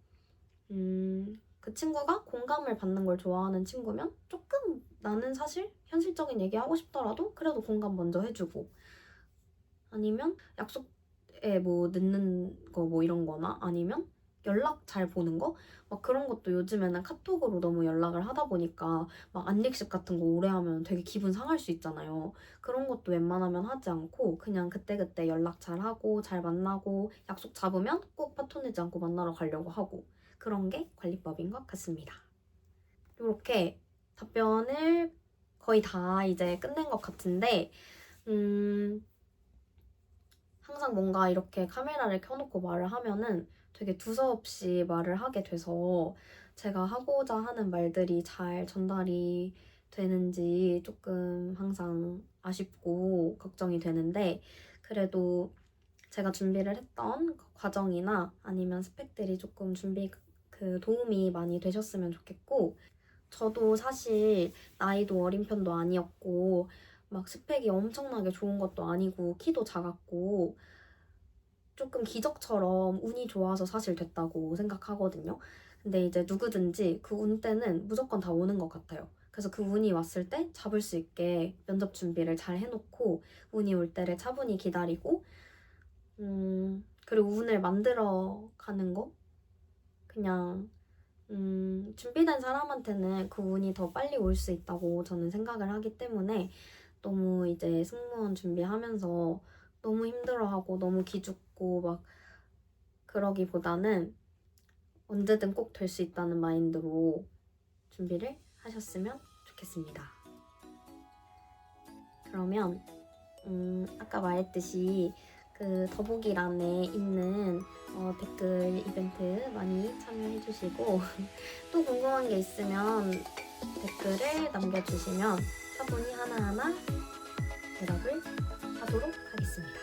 그 친구가 공감을 받는 걸 좋아하는 친구면 조금 나는 사실 현실적인 얘기 하고 싶더라도 그래도 공감 먼저 해주고 아니면 약속에 뭐 늦는 거 뭐 이런 거나 아니면 연락 잘 보는 거? 막 그런 것도 요즘에는 카톡으로 너무 연락을 하다 보니까 막 안익십 같은 거 오래 하면 되게 기분 상할 수 있잖아요. 그런 것도 웬만하면 하지 않고 그냥 그때그때 연락 잘 하고 잘 만나고 약속 잡으면 꼭 파토 내지 않고 만나러 가려고 하고 그런 게 관리법인 것 같습니다. 이렇게 답변을 거의 다 이제 끝낸 것 같은데 항상 뭔가 이렇게 카메라를 켜놓고 말을 하면은 되게 두서없이 말을 하게 돼서 제가 하고자 하는 말들이 잘 전달이 되는지 조금 항상 아쉽고 걱정이 되는데 그래도 제가 준비를 했던 과정이나 아니면 스펙들이 조금 그 도움이 많이 되셨으면 좋겠고 저도 사실 나이도 어린 편도 아니었고 막 스펙이 엄청나게 좋은 것도 아니고 키도 작았고 조금 기적처럼 운이 좋아서 사실 됐다고 생각하거든요. 근데 이제 누구든지 그 운 때는 무조건 다 오는 것 같아요. 그래서 그 운이 왔을 때 잡을 수 있게 면접 준비를 잘 해놓고 운이 올 때를 차분히 기다리고 그리고 운을 만들어 가는 거 그냥 준비된 사람한테는 그 운이 더 빨리 올 수 있다고 저는 생각을 하기 때문에 너무 이제 승무원 준비하면서 너무 힘들어하고 너무 기죽고 막 그러기보다는 언제든 꼭 될 수 있다는 마인드로 준비를 하셨으면 좋겠습니다. 그러면 아까 말했듯이 그 더보기란에 있는 댓글 이벤트 많이 참여해주시고 또 궁금한 게 있으면 댓글을 남겨주시면 차분히 하나하나 대답을 하도록 하겠습니다.